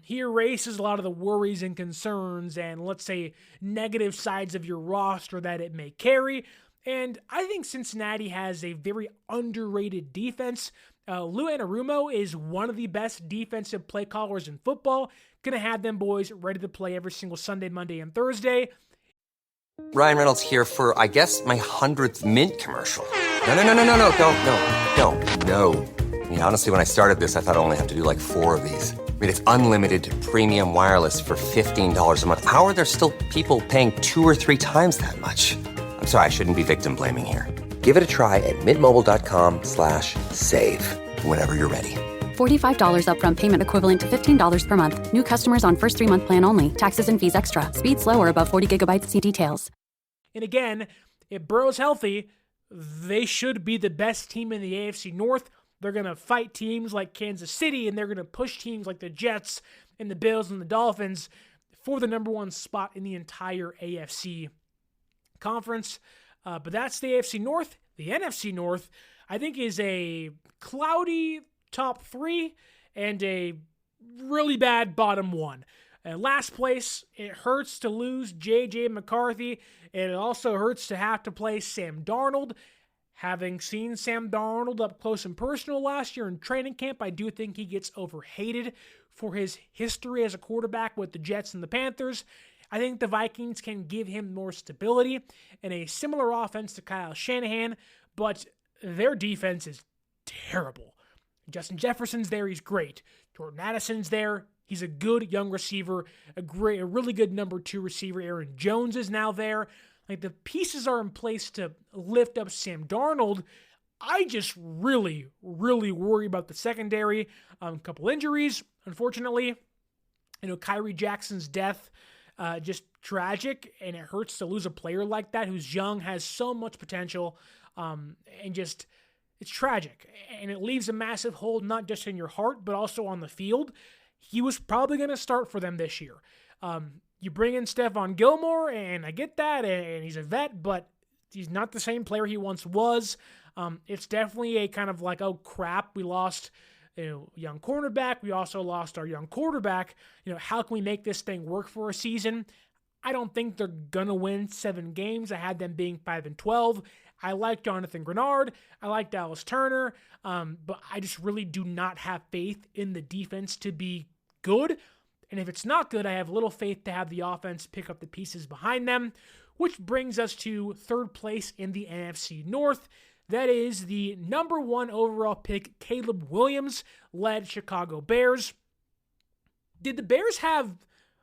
he erases a lot of the worries and concerns and, let's say, negative sides of your roster that it may carry. And I think Cincinnati has a very underrated defense. Lou Anarumo is one of the best defensive play callers in football. Going to have them boys ready to play every single Sunday, Monday, and Thursday. Ryan Reynolds here for, I guess, my 100th Mint commercial. No, don't. I mean, honestly, when I started this, I thought I only have to do like 4 of these. I mean, it's unlimited premium wireless for $15 a month. How are there still people paying 2 or 3 times that much? I'm sorry, I shouldn't be victim blaming here. Give it a try at mintmobile.com/save. Whenever you're ready. $45 upfront payment equivalent to $15 per month. New customers on first 3-month plan only. Taxes and fees extra. Speed slower above 40 gigabytes. See details. And again, if Burrow's healthy, they should be the best team in the AFC North. They're going to fight teams like Kansas City, and they're going to push teams like the Jets and the Bills and the Dolphins for the number one spot in the entire AFC conference. But that's the AFC North. The NFC North, I think, is a cloudy top 3 and a really bad bottom 1. Last place, it hurts to lose J.J. McCarthy, and it also hurts to have to play Sam Darnold. Having seen Sam Darnold up close and personal last year in training camp, I do think he gets overhated for his history as a quarterback with the Jets and the Panthers. I think the Vikings can give him more stability and a similar offense to Kyle Shanahan, but their defense is terrible. Justin Jefferson's there, he's great. Jordan Addison's there, he's a good young receiver, a really good number 2 receiver. Aaron Jones is now there. The pieces are in place to lift up Sam Darnold. I just really, really worry about the secondary. A couple injuries, unfortunately. Kyrie Jackson's death, just tragic, and it hurts to lose a player like that who's young, has so much potential, and just it's tragic. And it leaves a massive hole not just in your heart, but also on the field. He was probably going to start for them this year. You bring in Stephon Gilmore, and I get that, and he's a vet, but he's not the same player he once was. It's definitely a kind of like, oh crap, we lost young cornerback. We also lost our young quarterback. How can we make this thing work for a season? I don't think they're going to win 7 games. I had them being 5-12. I like Jonathan Grenard. I like Dallas Turner. But I just really do not have faith in the defense to be good. And if it's not good, I have little faith to have the offense pick up the pieces behind them, which brings us to 3rd place in the NFC North. That is the number 1 overall pick, Caleb Williams, led Chicago Bears. Did the Bears have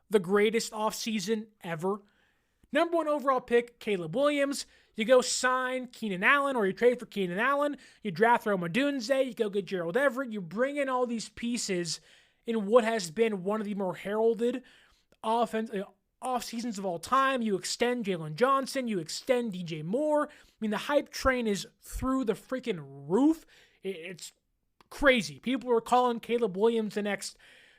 the greatest offseason ever? Number 1 overall pick, Caleb Williams. You go sign Keenan Allen, or you trade for Keenan Allen. You draft Rome Odunze. You go get Gerald Everett. You bring in all these pieces in what has been one of the more heralded off seasons of all time. You extend Jalen Johnson. You extend DJ Moore. I mean, the hype train is through the freaking roof. It's crazy. People are calling Caleb Williams the next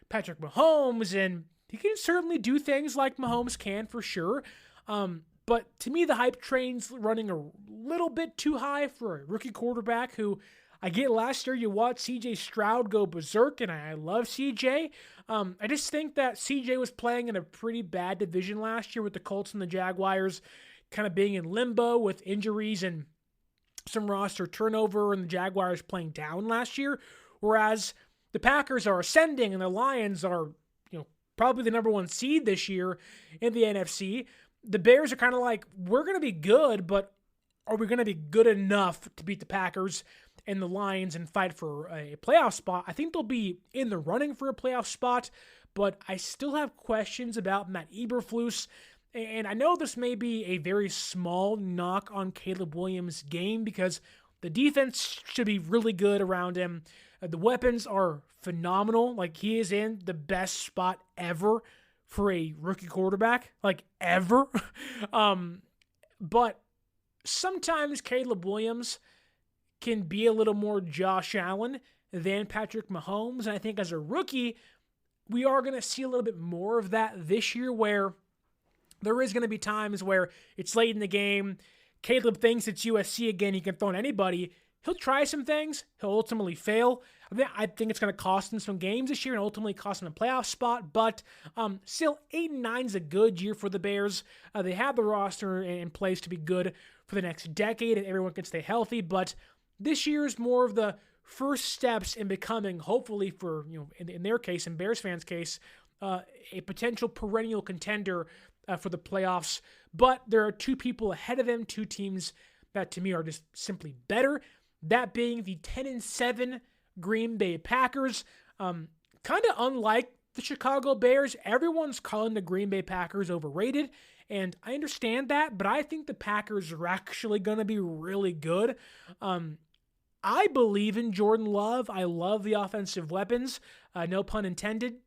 Patrick Mahomes, and he can certainly do things like Mahomes can for sure. But to me, the hype train's running a little bit too high for a rookie quarterback who, I get last year you watched CJ Stroud go berserk, and I love CJ. I just think that CJ was playing in a pretty bad division last year with the Colts and the Jaguars kind of being in limbo with injuries and some roster turnover, and the Jaguars playing down last year, whereas the Packers are ascending and the Lions are, probably the number 1 seed this year in the NFC. The Bears are kind of like, we're going to be good, but are we going to be good enough to beat the Packers and the Lions and fight for a playoff spot? I think they'll be in the running for a playoff spot, but I still have questions about Matt Eberflus. And I know this may be a very small knock on Caleb Williams' game because the defense should be really good around him. The weapons are phenomenal. Like, he is in the best spot ever for a rookie quarterback, like ever. But sometimes Caleb Williams can be a little more Josh Allen than Patrick Mahomes. And I think as a rookie, we are going to see a little bit more of that this year, where there is going to be times where it's late in the game. Caleb thinks it's USC again. He can throw on anybody. He'll try some things. He'll ultimately fail. I think it's going to cost him some games this year and ultimately cost him a playoff spot. But still, 8-9 is a good year for the Bears. They have the roster in place to be good for the next decade if everyone can stay healthy. But this year is more of the first steps in becoming, hopefully for, in their case, in Bears fans' case, a potential perennial contender for the playoffs. But there are 2 people ahead of them, 2 teams that to me are just simply better. That being the 10-7 Green Bay Packers. Kind of unlike the Chicago Bears, everyone's calling the Green Bay Packers overrated, and I understand that, but I think the Packers are actually going to be really good. I believe in Jordan Love. I love the offensive weapons, no pun intended.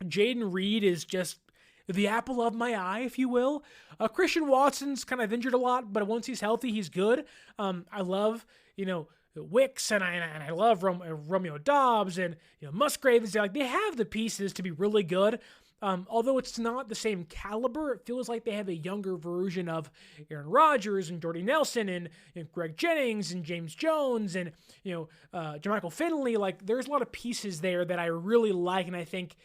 Jaden Reed is just the apple of my eye, if you will. Christian Watson's kind of injured a lot, but once he's healthy, he's good. I love, Wicks, and I love Romeo Dobbs, and Musgrave is there. Like, they have the pieces to be really good. Although it's not the same caliber, it feels like they have a younger version of Aaron Rodgers and Jordy Nelson and Greg Jennings and James Jones and Jermichael Finley. Like, there's a lot of pieces there that I really like, and I think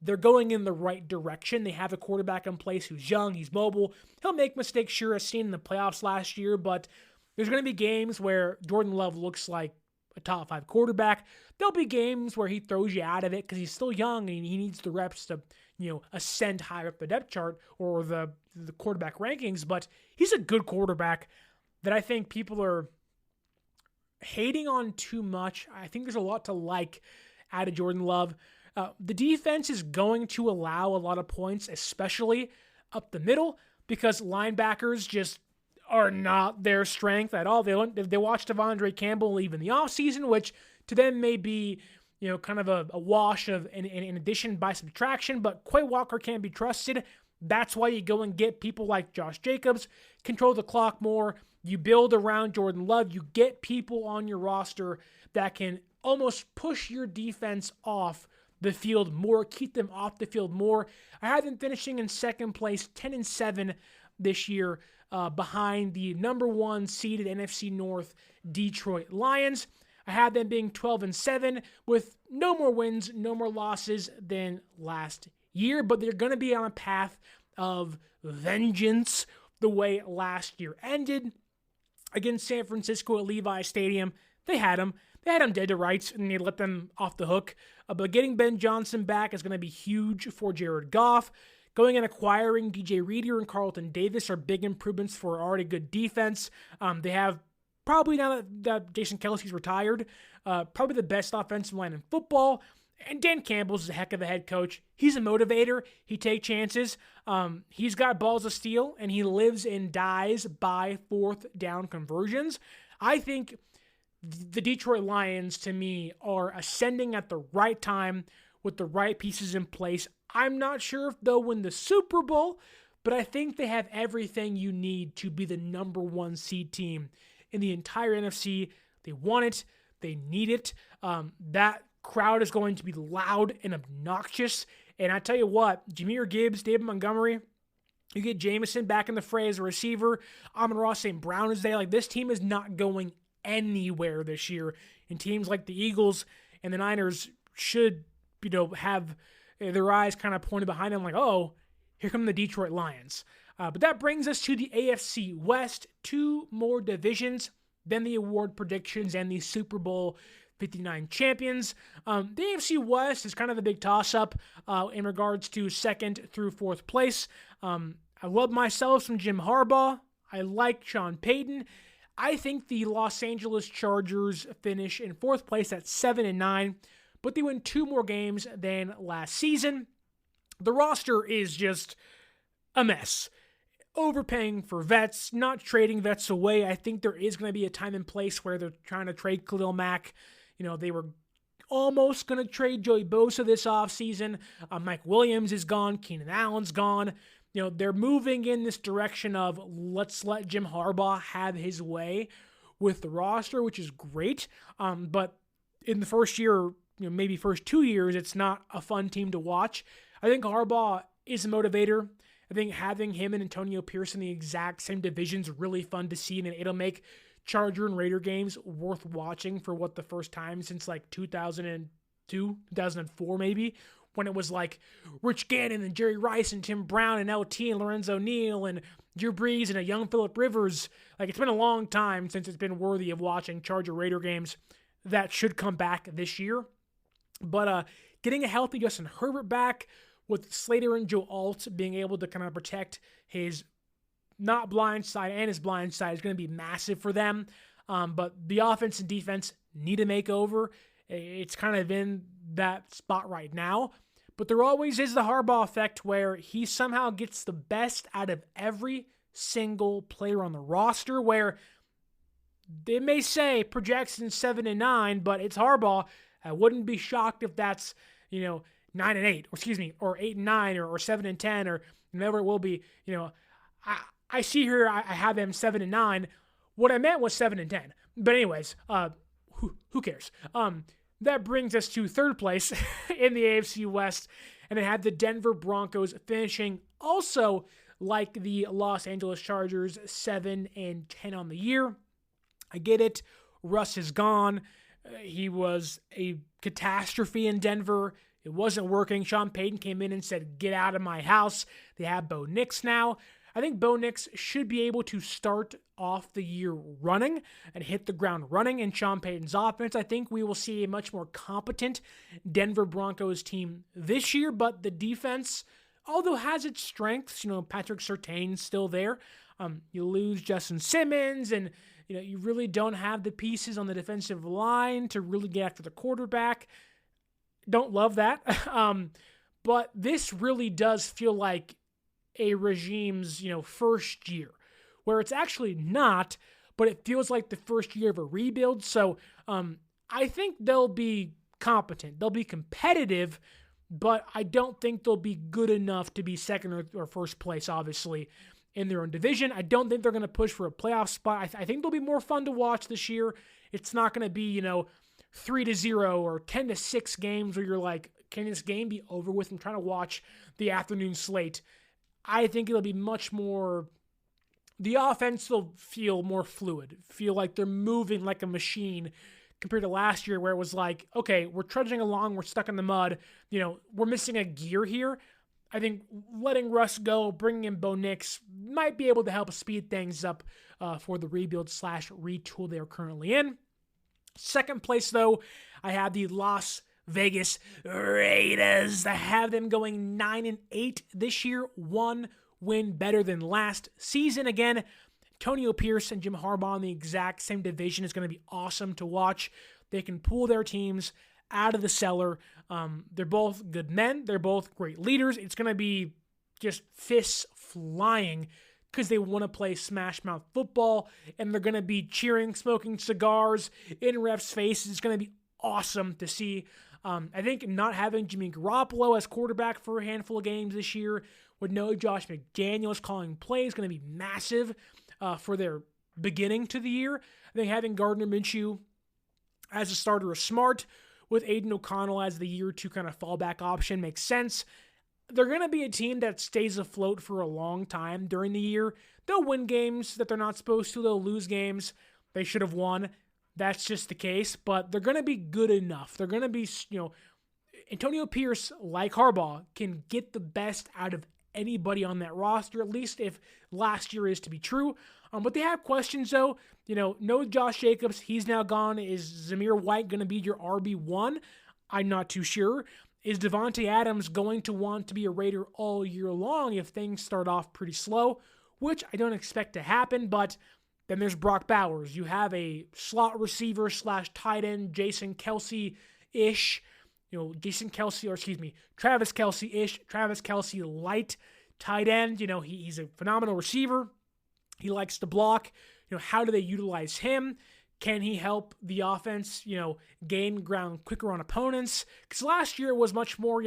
they're going in the right direction. They have a quarterback in place who's young, he's mobile. He'll make mistakes, sure, as seen in the playoffs last year, but there's going to be games where Jordan Love looks like a top 5 quarterback. There'll be games where he throws you out of it because he's still young and he needs the reps to, ascend higher up the depth chart or the quarterback rankings. But he's a good quarterback that I think people are hating on too much. I think there's a lot to like out of Jordan Love. The defense is going to allow a lot of points, especially up the middle, because linebackers just are not their strength at all. They watched Devondre Campbell leave in the offseason, which to them may be, kind of a wash of an addition by subtraction, but Quay Walker can't be trusted. That's why you go and get people like Josh Jacobs, control the clock more. You build around Jordan Love. You get people on your roster that can almost push your defense off the field more, keep them off the field more. I have them finishing in second place, 10-7 this year, behind the number 1 seeded NFC North Detroit Lions. I have them being 12-7 with no more wins, no more losses than last year, but they're going to be on a path of vengeance the way last year ended against San Francisco at Levi Stadium. They had them dead to rights, and they let them off the hook. But getting Ben Johnson back is going to be huge for Jared Goff. Going and acquiring DJ Reader and Carlton Davis are big improvements for already good defense. They have, probably now that Jason Kelce's retired, probably the best offensive line in football. And Dan Campbell's a heck of a head coach. He's a motivator. He takes chances. He's got balls of steel, and he lives and dies by fourth down conversions. I think the Detroit Lions, to me, are ascending at the right time with the right pieces in place. I'm not sure if they'll win the Super Bowl, but I think they have everything you need to be the number one seed team in the entire NFC. They want it. They need it. That crowd is going to be loud and obnoxious. And I tell you what, Jahmyr Gibbs, David Montgomery, you get Jameson back in the fray as a receiver. Amon-Ra St. Brown is there. Like, this team is not going anywhere this year. And teams like the Eagles and the Niners should, have their eyes kind of pointed behind them like, oh, here come the Detroit Lions. But that brings us to the AFC West. 2 more divisions than the award predictions and the Super Bowl 59 champions. The AFC West is kind of a big toss-up in regards to 2nd through 4th place. I love myself some Jim Harbaugh. I like Sean Payton. I think the Los Angeles Chargers finish in 4th place at 7-9, but they win 2 more games than last season. The roster is just a mess. Overpaying for vets, not trading vets away. I think there is going to be a time and place where they're trying to trade Khalil Mack. They were almost going to trade Joey Bosa this offseason. Mike Williams is gone. Keenan Allen's gone. They're moving in this direction of let's let Jim Harbaugh have his way with the roster, which is great. But in the first year, maybe first 2 years, it's not a fun team to watch. I think Harbaugh is a motivator. I think having him and Antonio Pierce in the exact same division is really fun to see, and it'll make Charger and Raider games worth watching for the first time since 2002, 2004 maybe, when it was like Rich Gannon and Jerry Rice and Tim Brown and LT and Lorenzo Neal and Drew Brees and a young Phillip Rivers. It's been a long time since it's been worthy of watching Charger Raider games. That should come back this year. But getting a healthy Justin Herbert back with Slater and Joe Alt being able to kind of protect his not blind side and his blind side is going to be massive for them. But the offense and defense need a makeover. It's kind of in that spot right now. But there always is the Harbaugh effect where he somehow gets the best out of every single player on the roster, where they may say projections 7-9, but it's Harbaugh. I wouldn't be shocked if that's, 9-8, or 8-9, or 7-10, or whatever it will be. I see here I have them 7-9. What I meant was 7-10. But anyways, who cares? That brings us to 3rd place in the AFC West, and I have the Denver Broncos finishing also like the Los Angeles Chargers, 7-10 on the year. I get it. Russ is gone. He was a catastrophe in Denver. It wasn't working. Sean Payton came in and said, get out of my house. They have Bo Nix now. I think Bo Nix should be able to start off the year running and hit the ground running in Sean Payton's offense. I think we will see a much more competent Denver Broncos team this year, but the defense, although has its strengths, Patrick Surtain's still there. You lose Justin Simmons, and you really don't have the pieces on the defensive line to really get after the quarterback. Don't love that. But this really does feel like a regime's, first year, where it's actually not, but it feels like the first year of a rebuild. So I think they'll be competent. They'll be competitive, but I don't think they'll be good enough to be 2nd or 1st place, obviously, in their own division. I don't think they're going to push for a playoff spot. I think they'll be more fun to watch this year. It's not going to be, 3-0 or 10-6 games where you're like, can this game be over with? I'm trying to watch the afternoon slate. I think it'll be much more, the offense will feel more fluid, feel like they're moving like a machine compared to last year where it was like, okay, we're trudging along, we're stuck in the mud, we're missing a gear here. I think letting Russ go, bringing in Bo Nix might be able to help speed things up for the rebuild/retool they're currently in. 2nd place, though, I have the Las Vegas Raiders. I have them going 9-8 this year, 1 win better than last season. Again, Antonio Pierce and Jim Harbaugh in the exact same division is going to be awesome to watch. They can pool their teams out of the cellar. They're both good men. They're both great leaders. It's going to be just fists flying because they want to play smash mouth football, and they're going to be cheering, smoking cigars in refs' faces. It's going to be awesome to see. I think not having Jimmy Garoppolo as quarterback for a handful of games this year, with no Josh McDaniels calling plays, is going to be massive for their beginning to the year. I think having Gardner Minshew as a starter is smart, with Aiden O'Connell as the year two kind of fallback option makes sense. They're going to be a team that stays afloat for a long time during the year. They'll win games that they're not supposed to. They'll lose games they should have won. That's just the case. But they're going to be good enough. They're going to be, Antonio Pierce, like Harbaugh, can get the best out of anybody on that roster, at least if last year is to be true. But they have questions, though. No Josh Jacobs. He's now gone. Is Zamir White going to be your RB1? I'm not too sure. Is Devontae Adams going to want to be a Raider all year long if things start off pretty slow, which I don't expect to happen, but then there's Brock Bowers. You have a slot receiver / tight end, Travis Kelce-ish, Travis Kelce light tight end. He's a phenomenal receiver. He likes to block. How do they utilize him? Can he help the offense, gain ground quicker on opponents? Because last year it was much more,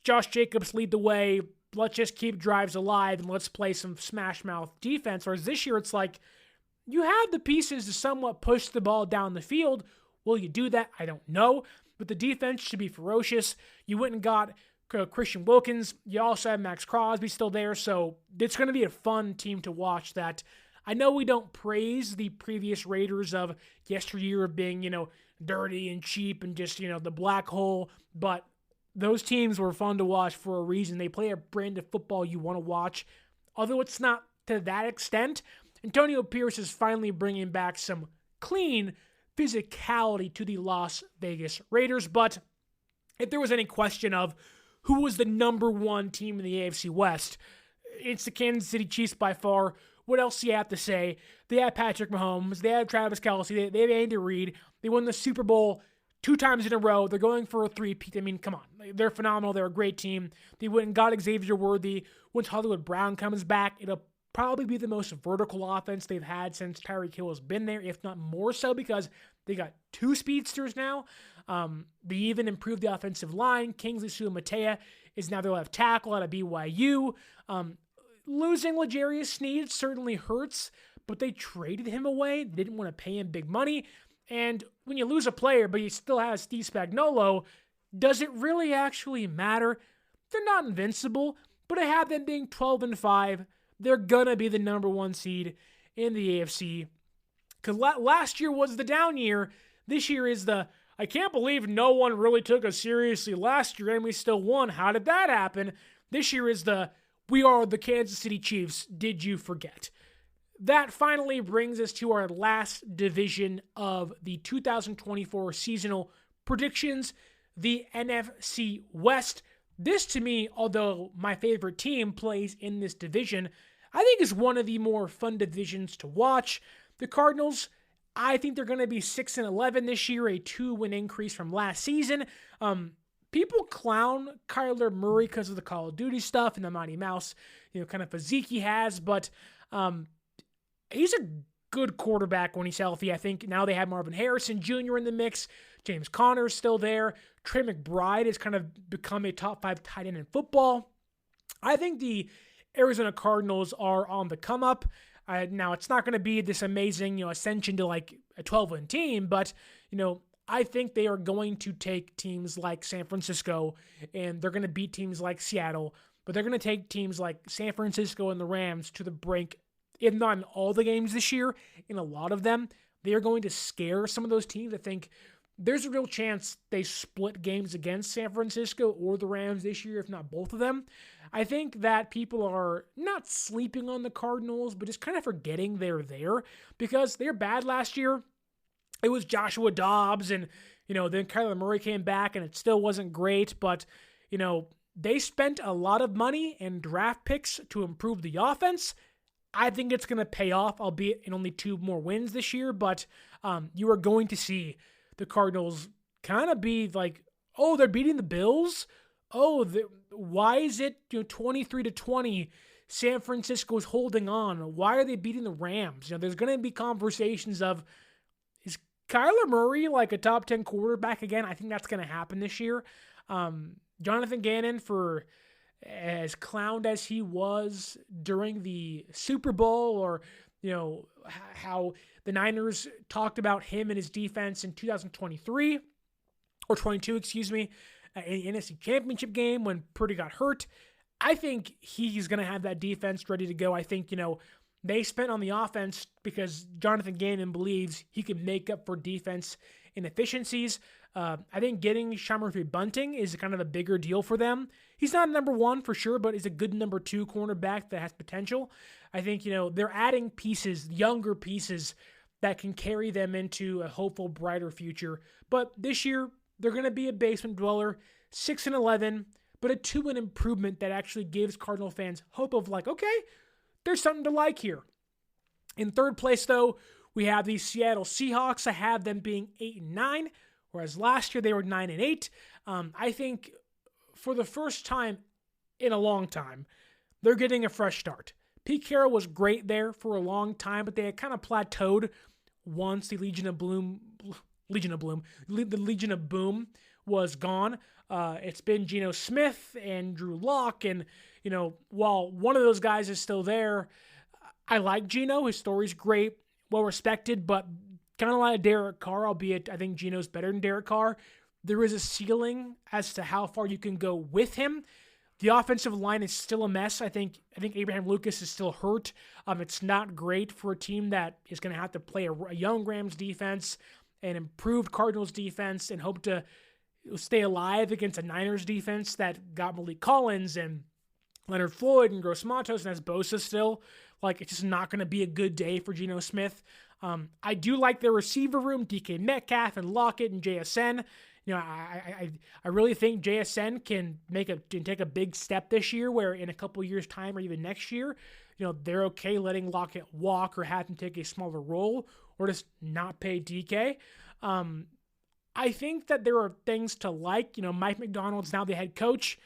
Josh Jacobs lead the way, let's just keep drives alive and let's play some smash mouth defense. Whereas this year it's like, you have the pieces to somewhat push the ball down the field. Will you do that? I don't know. But the defense should be ferocious. You went and got Christian Wilkins. You also have Max Crosby still there. So it's going to be a fun team to watch that. I know we don't praise the previous Raiders of yesteryear of being, dirty and cheap and just, the black hole, but those teams were fun to watch for a reason. They play a brand of football you want to watch. Although it's not to that extent, Antonio Pierce is finally bringing back some clean physicality to the Las Vegas Raiders. But if there was any question of who was the number one team in the AFC West, it's the Kansas City Chiefs by far. What else do you have to say? They have Patrick Mahomes. They have Travis Kelce. They have Andy Reid. They won the Super Bowl 2 times in a row. They're going for a three-peat. I mean, come on. They're phenomenal. They're a great team. They went and got Xavier Worthy. Once Hollywood Brown comes back, it'll probably be the most vertical offense they've had since Tyreek Hill has been there, if not more so, because they got 2 speedsters now. They even improved the offensive line. Kingsley Suamataia is now their left tackle out of BYU. Losing L'Jarius Sneed certainly hurts, but they traded him away. They didn't want to pay him big money. And when you lose a player, but you still have Steve Spagnuolo, does it really actually matter? They're not invincible, but I have them being 12-5. They're going to be the number 1 seed in the AFC. Because last year was the down year. This year is the, I can't believe no one really took us seriously last year and we still won. How did that happen? This year is the, we are the Kansas City Chiefs. Did you forget? That finally brings us to our last division of the 2024 seasonal predictions, the NFC West. This, to me, although my favorite team plays in this division, I think is one of the more fun divisions to watch. The Cardinals, I think they're going to be 6-11 this year, a 2-win increase from last season. People clown Kyler Murray because of the Call of Duty stuff and the Mighty Mouse, kind of physique he has, but he's a good quarterback when he's healthy. I think now they have Marvin Harrison Jr. in the mix. James Conner's still there. Trey McBride has kind of become a top 5 tight end in football. I think the Arizona Cardinals are on the come up. Now, it's not going to be this amazing, ascension to like a 12-win team, but, I think they are going to take teams like San Francisco and they're going to beat teams like Seattle, but they're going to take teams like San Francisco and the Rams to the brink, if not in all the games this year, in a lot of them. They are going to scare some of those teams. I think there's a real chance they split games against San Francisco or the Rams this year, if not both of them. I think that people are not sleeping on the Cardinals, but just kind of forgetting they're there because they're bad last year. It was Joshua Dobbs and, then Kyler Murray came back and it still wasn't great, but, they spent a lot of money and draft picks to improve the offense. I think it's going to pay off, albeit in only 2 more wins this year, but you are going to see the Cardinals kind of be like, oh, they're beating the Bills? Oh, why is it 23-20? San Francisco's holding on. Why are they beating the Rams? There's going to be conversations of, is Kyler Murray like a top 10 quarterback again? I think that's going to happen this year. Jonathan Gannon, for as clowned as he was during the Super Bowl, or how the Niners talked about him and his defense in 2023 or 22, excuse me, in the NFC Championship game when Purdy got hurt. I think he's going to have that defense ready to go. I think, they spent on the offense because Jonathan Gannon believes he can make up for defense inefficiencies. I think getting Sean Murphy-Bunting is kind of a bigger deal for them. He's not number one for sure, but he's a good number two cornerback that has potential. I think, they're adding pieces, younger pieces that can carry them into a hopeful, brighter future. But this year, they're going to be a basement dweller, 6-11, but a 2-win improvement that actually gives Cardinal fans hope of like, okay, there's something to like here. In third place, though, we have the Seattle Seahawks. I have them being 8-9, whereas last year they were 9-8. I think for the first time in a long time, they're getting a fresh start. Pete Carroll was great there for a long time, but they had kind of plateaued once the Legion of Boom was gone. It's been Geno Smith and Drew Lock, and while one of those guys is still there, I like Geno. His story's great, well respected, but kind of like Derek Carr, albeit I think Geno's better than Derek Carr. There is a ceiling as to how far you can go with him. The offensive line is still a mess. I think Abraham Lucas is still hurt. It's not great for a team that is going to have to play a young Rams defense, an improved Cardinals defense, and hope to stay alive against a Niners defense that got Malik Collins and Leonard Floyd and Gross Matos and has Bosa still. Like, it's just not going to be a good day for Geno Smith. I do like their receiver room, DK Metcalf and Lockett and JSN. I really think JSN can take a big step this year, where in a couple years' time or even next year, they're okay letting Lockett walk or have him take a smaller role or just not pay DK. I think that there are things to like. Mike McDonald's now the head coach.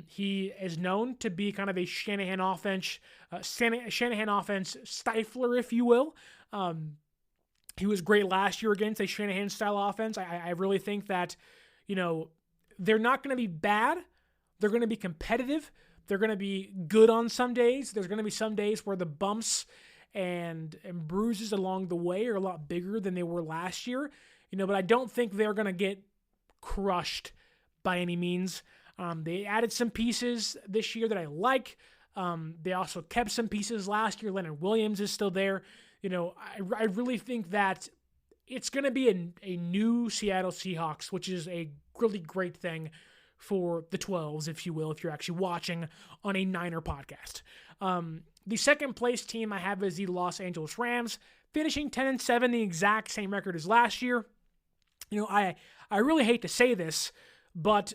He is known to be kind of a Shanahan offense stifler, if you will. He was great last year against a Shanahan-style offense. I really think that, they're not going to be bad. They're going to be competitive. They're going to be good on some days. There's going to be some days where the bumps and bruises along the way are a lot bigger than they were last year. But I don't think they're going to get crushed by any means. They added some pieces this year that I like. They also kept some pieces last year. Leonard Williams is still there. I really think that it's going to be a new Seattle Seahawks, which is a really great thing for the 12s, if you will, if you're actually watching on a Niner podcast. The second place team I have is the Los Angeles Rams, finishing 10-7, the exact same record as last year. I really hate to say this, but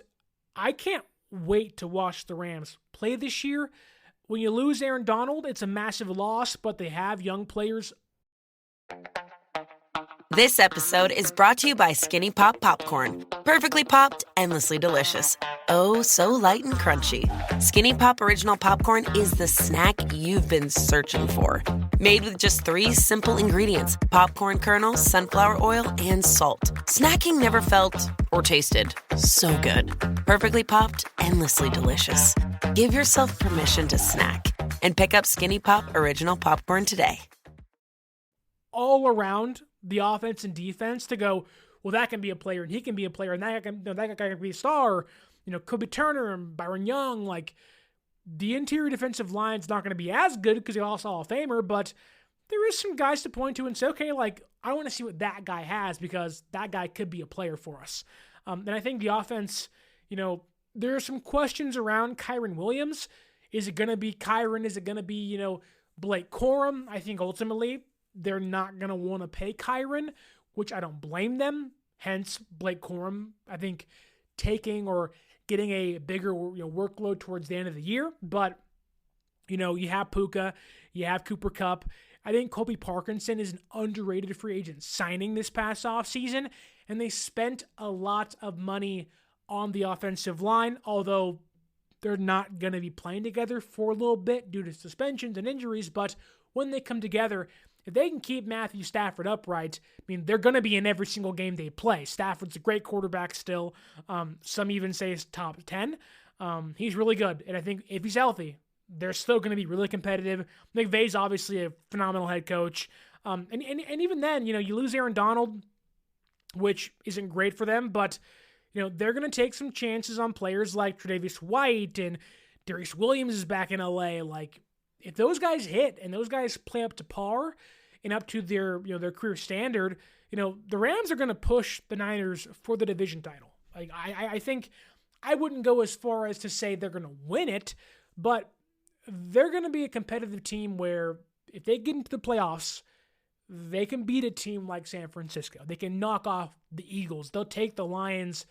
I can't wait to watch the Rams play this year. When you lose Aaron Donald, it's a massive loss, but they have young players. This episode is brought to you by Skinny Pop Popcorn. Perfectly popped, endlessly delicious. Oh, so light and crunchy. Skinny Pop Original Popcorn is the snack you've been searching for. Made with just 3 simple ingredients: popcorn kernels, sunflower oil, and salt. Snacking never felt or tasted so good. Perfectly popped, endlessly delicious. Give yourself permission to snack and pick up Skinny Pop Original Popcorn today. All around the offense and defense to go, well, that can be a player and he can be a player and that guy can be a star. Could be Turner and Byron Young. Like, the interior defensive line's not going to be as good because he also Hall of Famer, but there is some guys to point to and say, okay, like, I want to see what that guy has because that guy could be a player for us. And I think the offense, there are some questions around Kyren Williams. Is it going to be Kyren? Is it going to be, Blake Corum? I think ultimately they're not going to want to pay Kyren, which I don't blame them. Hence, Blake Corum, I think, taking or getting a bigger workload towards the end of the year. But, you have Puka, you have Cooper Kupp. I think Colby Parkinson is an underrated free agent signing this past offseason. and they spent a lot of money on the offensive line, although they're not going to be playing together for a little bit due to suspensions and injuries. But when they come together, if they can keep Matthew Stafford upright, I mean, they're going to be in every single game they play. Stafford's a great quarterback still. Some even say he's top 10. He's really good. And I think if he's healthy, they're still going to be really competitive. McVay's obviously a phenomenal head coach. And even then, you lose Aaron Donald, which isn't great for them, but they're going to take some chances on players like Tre'Davious White, and Darius Williams is back in LA. Like, if those guys hit and those guys play up to par and up to their career standard, the Rams are going to push the Niners for the division title. Like, I think I wouldn't go as far as to say they're going to win it, but they're going to be a competitive team where if they get into the playoffs, they can beat a team like San Francisco. They can knock off the Eagles. They'll take the Lions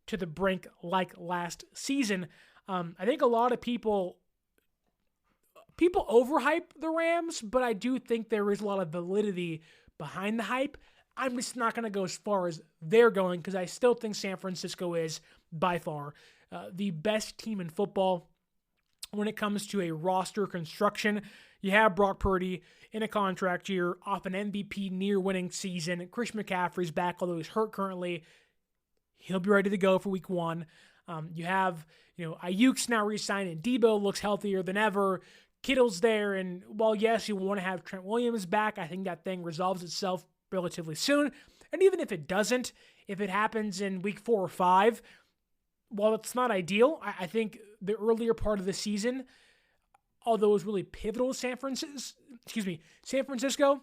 to the brink like last season. I think a lot of people overhype the Rams, but I do think there is a lot of validity behind the hype. I'm just not going to go as far as they're going because I still think San Francisco is, by far, the best team in football when it comes to a roster construction. You have Brock Purdy in a contract year off an MVP near-winning season. Christian McCaffrey's back, although he's hurt currently. He'll be ready to go for week 1. You have, Ayuk's now re-signed, and Debo looks healthier than ever. Kittle's there, and while, yes, you want to have Trent Williams back, I think that thing resolves itself relatively soon. And even if it doesn't, if it happens in week 4 or 5, while it's not ideal, I think the earlier part of the season, although it was really pivotal to San Francisco,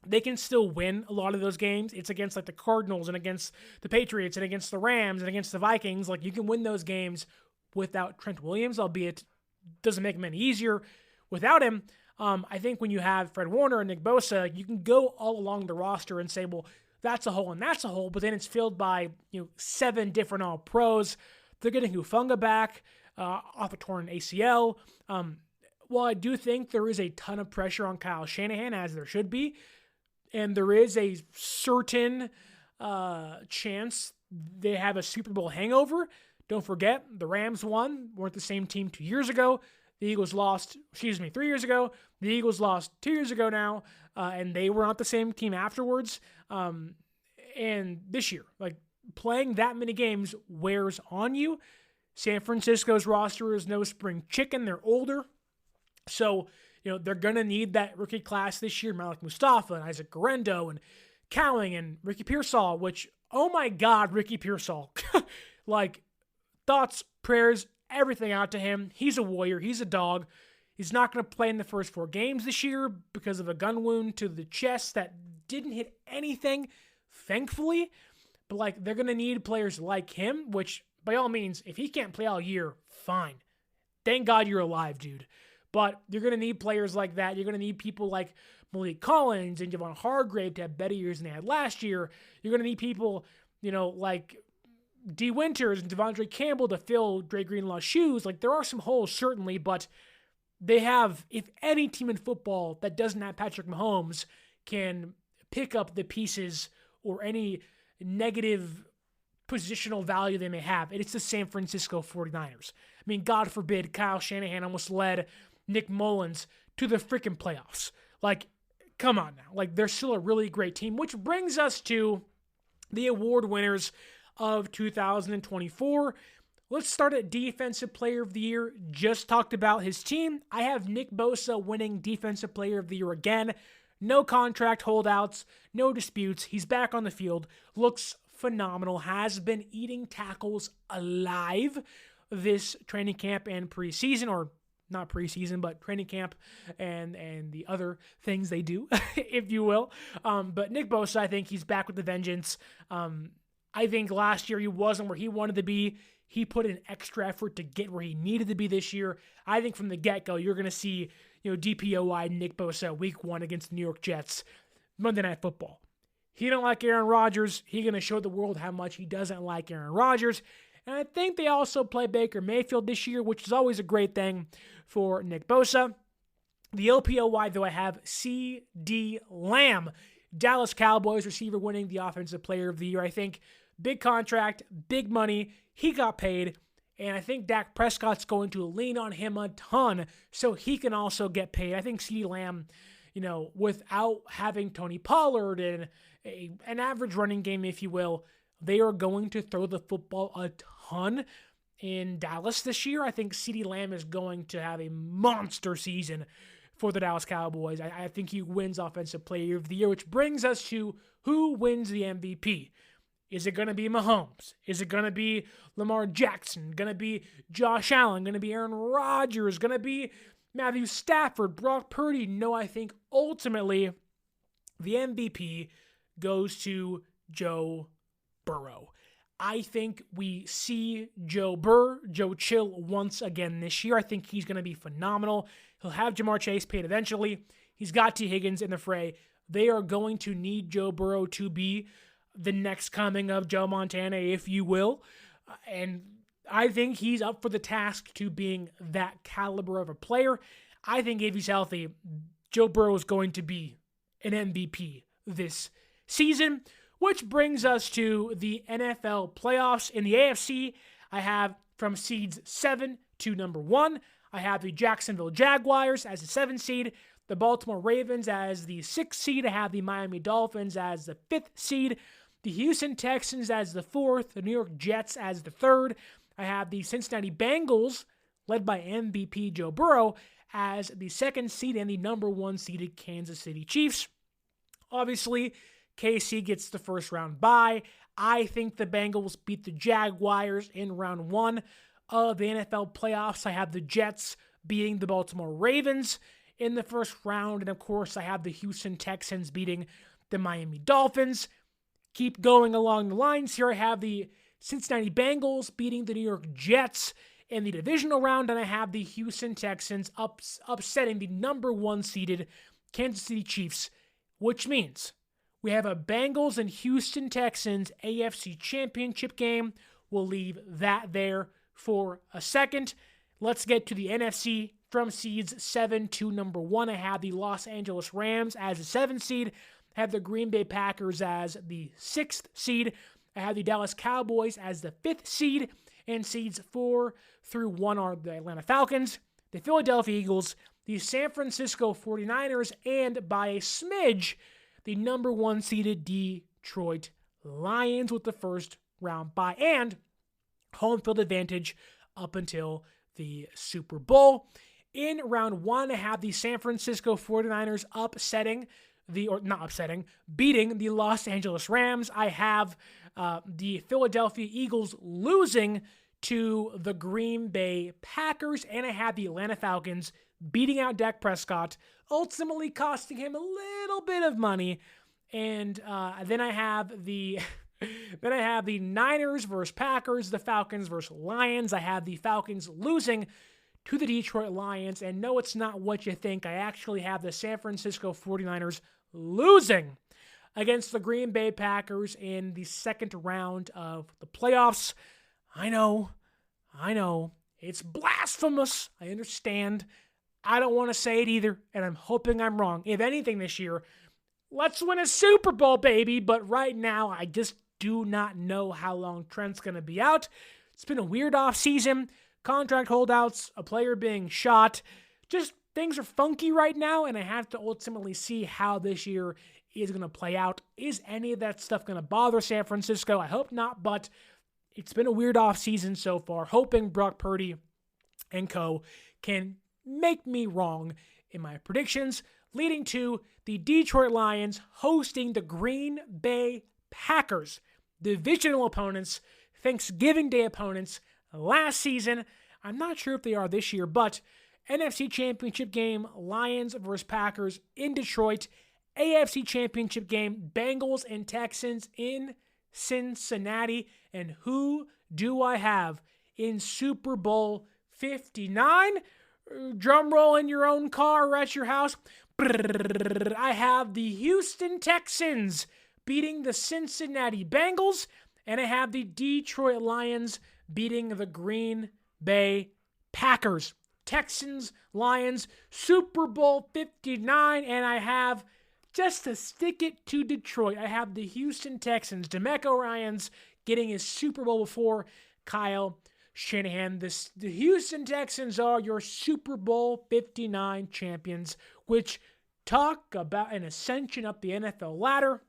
they can still win a lot of those games. It's against like the Cardinals and against the Patriots and against the Rams and against the Vikings. Like, you can win those games without Trent Williams, albeit doesn't make them any easier without him. I think when you have Fred Warner and Nick Bosa, you can go all along the roster and say, well, that's a hole and that's a hole, but then it's filled by 7 different All-Pros. They're getting Hufanga back off a torn ACL. While I do think there is a ton of pressure on Kyle Shanahan, as there should be, and there is a certain chance they have a Super Bowl hangover. Don't forget, the Rams weren't the same team 2 years ago. The Eagles lost, 3 years ago. The Eagles lost 2 years ago now, and they were not the same team afterwards. And this year, like, playing that many games wears on you. San Francisco's roster is no spring chicken. They're older. So, they're going to need that rookie class this year. Malik Mustafa and Isaac Guerendo and Cowling and Ricky Pearsall, which, oh my God, Ricky Pearsall. Like, thoughts, prayers, everything out to him. He's a warrior. He's a dog. He's not going to play in the first 4 games this year because of a gun wound to the chest that didn't hit anything, thankfully. But, like, they're going to need players like him, which, by all means, if he can't play all year, fine. Thank God you're alive, dude. But you're going to need players like that. You're going to need people like Malik Collins and Javon Hargrave to have better years than they had last year. You're going to need people, like D. Winters and Devondre Campbell to fill Dre Greenlaw's shoes. Like, there are some holes, certainly, but they have, if any team in football that doesn't have Patrick Mahomes can pick up the pieces or any negative positional value they may have, it's the San Francisco 49ers. I mean, God forbid Kyle Shanahan almost led Nick Mullins to the freaking playoffs. Like, come on now. Like, they're still a really great team, which brings us to the award winners of 2024. Let's start at Defensive Player of the Year. Just talked about his team. I have Nick Bosa winning Defensive Player of the Year again. No contract holdouts, no disputes. He's back on the field. Looks phenomenal. Has been eating tackles alive this training camp and preseason, or not preseason, but training camp and the other things they do, if you will. But Nick Bosa, I think he's back with the vengeance. I think last year he wasn't where he wanted to be. He put in extra effort to get where he needed to be this year. I think from the get-go, you're going to see, DPOY Nick Bosa week 1 against the New York Jets, Monday Night Football. He don't like Aaron Rodgers. He's going to show the world how much he doesn't like Aaron Rodgers. And I think they also play Baker Mayfield this year, which is always a great thing for Nick Bosa. The OPOY, though, I have C.D. Lamb Dallas Cowboys receiver winning the Offensive Player of the Year. I think big contract, big money. He got paid. And I think Dak Prescott's going to lean on him a ton so he can also get paid. I think CeeDee Lamb, without having Tony Pollard and an average running game, if you will, they are going to throw the football a ton in Dallas this year. I think CeeDee Lamb is going to have a monster season for the Dallas Cowboys. I think he wins Offensive Player of the Year, which brings us to who wins the MVP. Is it going to be Mahomes? Is it going to be Lamar Jackson? Going to be Josh Allen? Going to be Aaron Rodgers? Going to be Matthew Stafford? Brock Purdy? No, I think ultimately the MVP goes to Joe Burrow. I think we see Joe Chill once again this year. I think he's going to be phenomenal. He'll have Jamar Chase paid eventually. He's got T. Higgins in the fray. They are going to need Joe Burrow to be the next coming of Joe Montana, if you will. And I think he's up for the task to being that caliber of a player. I think if he's healthy, Joe Burrow is going to be an MVP this season, which brings us to the NFL playoffs. In the AFC, I have from seeds 7 to number 1, I have the Jacksonville Jaguars as the 7th seed, the Baltimore Ravens as the 6th seed, I have the Miami Dolphins as the 5th seed, the Houston Texans as the 4th, the New York Jets as the 3rd. I have the Cincinnati Bengals, led by MVP Joe Burrow, as the 2nd seed, and the number 1 seeded Kansas City Chiefs. Obviously, KC gets the first round bye. I think the Bengals beat the Jaguars in round 1 of the NFL playoffs. I have the Jets beating the Baltimore Ravens in the first round. And of course, I have the Houston Texans beating the Miami Dolphins. Keep going along the lines here. I have the Cincinnati Bengals beating the New York Jets in the divisional round, and I have the Houston Texans upsetting the number 1 seeded Kansas City Chiefs, which means we have a Bengals and Houston Texans AFC Championship game. We'll leave that there for a second. Let's get to the NFC. From seeds 7 to number 1, I have the Los Angeles Rams as the 7th seed. I have the Green Bay Packers as the 6th seed. I have the Dallas Cowboys as the 5th seed. And seeds 4 through 1 are the Atlanta Falcons, the Philadelphia Eagles, the San Francisco 49ers, and by a smidge, the number 1 seeded Detroit Lions with the first round bye and home field advantage up until the Super Bowl. In round 1, I have the San Francisco 49ers beating the Los Angeles Rams. I have the Philadelphia Eagles losing to the Green Bay Packers, and I have the Atlanta Falcons beating out Dak Prescott, ultimately costing him a little bit of money. And then I have the Niners versus Packers, the Falcons versus Lions. I have the Falcons losing to the Detroit Lions, and no, it's not what you think. I actually have the San Francisco 49ers losing against the Green Bay Packers in the second round of the playoffs. I know, it's blasphemous. I understand. I don't want to say it either, and I'm hoping I'm wrong. If anything this year, let's win a Super Bowl, baby. But right now, I just do not know how long Trent's going to be out. It's been a weird offseason. Contract holdouts, a player being shot. Just things are funky right now, and I have to ultimately see how this year is going to play out. Is any of that stuff going to bother San Francisco? I hope not, but it's been a weird offseason so far. Hoping Brock Purdy and co. can make me wrong in my predictions, leading to the Detroit Lions hosting the Green Bay Packers, divisional opponents, Thanksgiving Day opponents last season. I'm not sure if they are this year, but NFC Championship game, Lions versus Packers in Detroit. AFC Championship game, Bengals and Texans in Cincinnati. And who do I have in Super Bowl 59? Drum roll in your own car or at your house. I have the Houston Texans beating the Cincinnati Bengals, and I have the Detroit Lions beating the Green Bay Packers. Texans, Lions, Super Bowl 59, and I have just to stick it to Detroit, I have the Houston Texans. DeMeco Ryans getting his Super Bowl before Kyle Shanahan. The Houston Texans are your Super Bowl 59 champions, which talk about an ascension up the NFL ladder,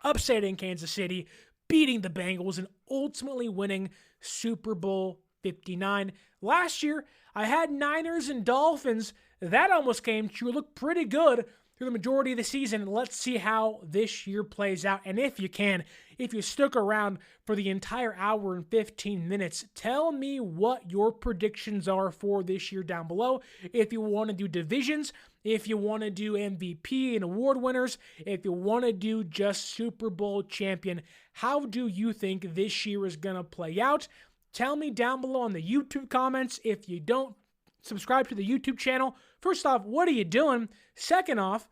upsetting Kansas City, beating the Bengals, and ultimately winning Super Bowl 59. Last year, I had Niners and Dolphins. That almost came true. It looked pretty good through the majority of the season. Let's see how this year plays out. And if you stuck around for the entire hour and 15 minutes, tell me what your predictions are for this year down below. If you want to do divisions, if you want to do MVP and award winners, if you want to do just Super Bowl champion, how do you think this year is going to play out? Tell me down below in the YouTube comments. If you don't subscribe to the YouTube channel, first off, what are you doing? Second off,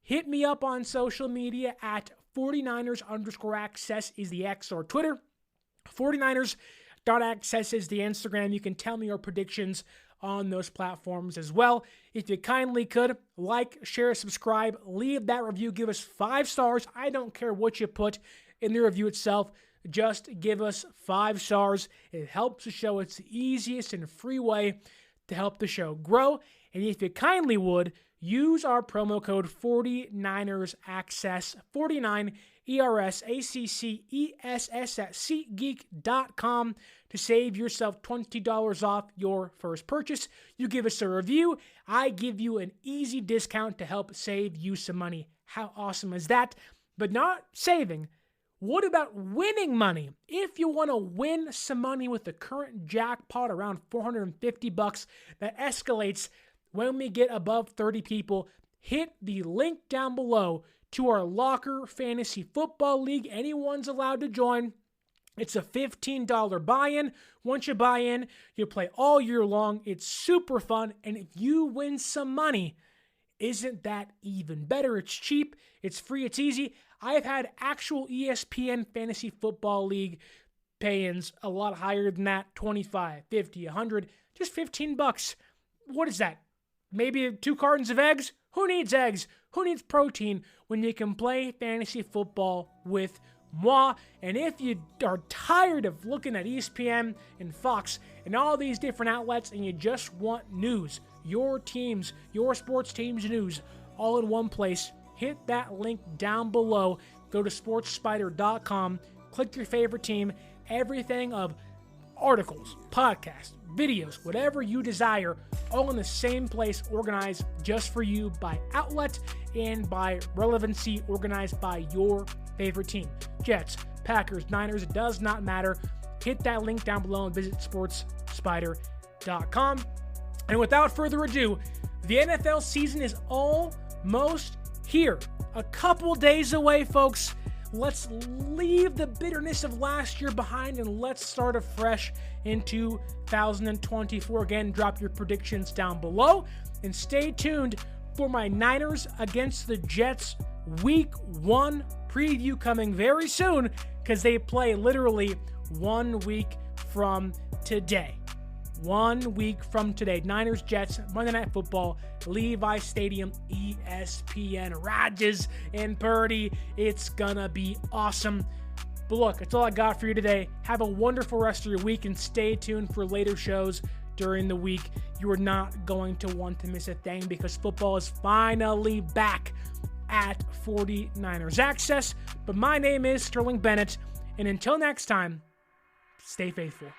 hit me up on social media at 49ers_access is the X or Twitter. 49ers.access is the Instagram. You can tell me your predictions on those platforms as well. If you kindly could, like, share, subscribe, leave that review, give us 5 stars. I don't care what you put in the review itself. Just give us 5 stars. It helps the show. It's the easiest and free way to help the show grow. And if you kindly would, use our promo code 49ERSAccess, 49 ERSACCESS at SeatGeek.com to save yourself $20 off your first purchase. You give us a review, I give you an easy discount to help save you some money. How awesome is that? But not saving. What about winning money? If you want to win some money with the current jackpot around $450 that escalates when we get above 30 people, hit the link down below to our Locker Fantasy Football League. Anyone's allowed to join. It's a $15 buy-in. Once you buy in, you play all year long. It's super fun. And if you win some money, isn't that even better? It's cheap, it's free, it's easy. I've had actual ESPN Fantasy Football League pay-ins a lot higher than that, 25, 50, 100, just $15. What is that? Maybe 2 cartons of eggs? Who needs eggs? Who needs protein when you can play fantasy football with moi? And if you are tired of looking at ESPN and Fox and all these different outlets and you just want news, your teams, your sports teams news, all in one place, hit that link down below. Go to sportspider.com, click your favorite team, everything of articles, podcasts, videos, whatever you desire, all in the same place, organized just for you by outlet and by relevancy, organized by your favorite team. Jets, Packers, Niners, it does not matter. Hit that link down below and visit sportspider.com. And without further ado, the NFL season is almost here. A couple days away, folks. Let's leave the bitterness of last year behind and let's start afresh in 2024. Again, drop your predictions down below and stay tuned for my Niners against the Jets Week 1 preview coming very soon because they play literally 1 week from today. 1 week from today. Niners, Jets, Monday Night Football, Levi Stadium, ESPN, Rodgers and Purdy. It's gonna be awesome. But look, that's all I got for you today. Have a wonderful rest of your week and stay tuned for later shows during the week. You are not going to want to miss a thing because football is finally back at 49ers Access. But my name is Sterling Bennett, and until next time, stay faithful.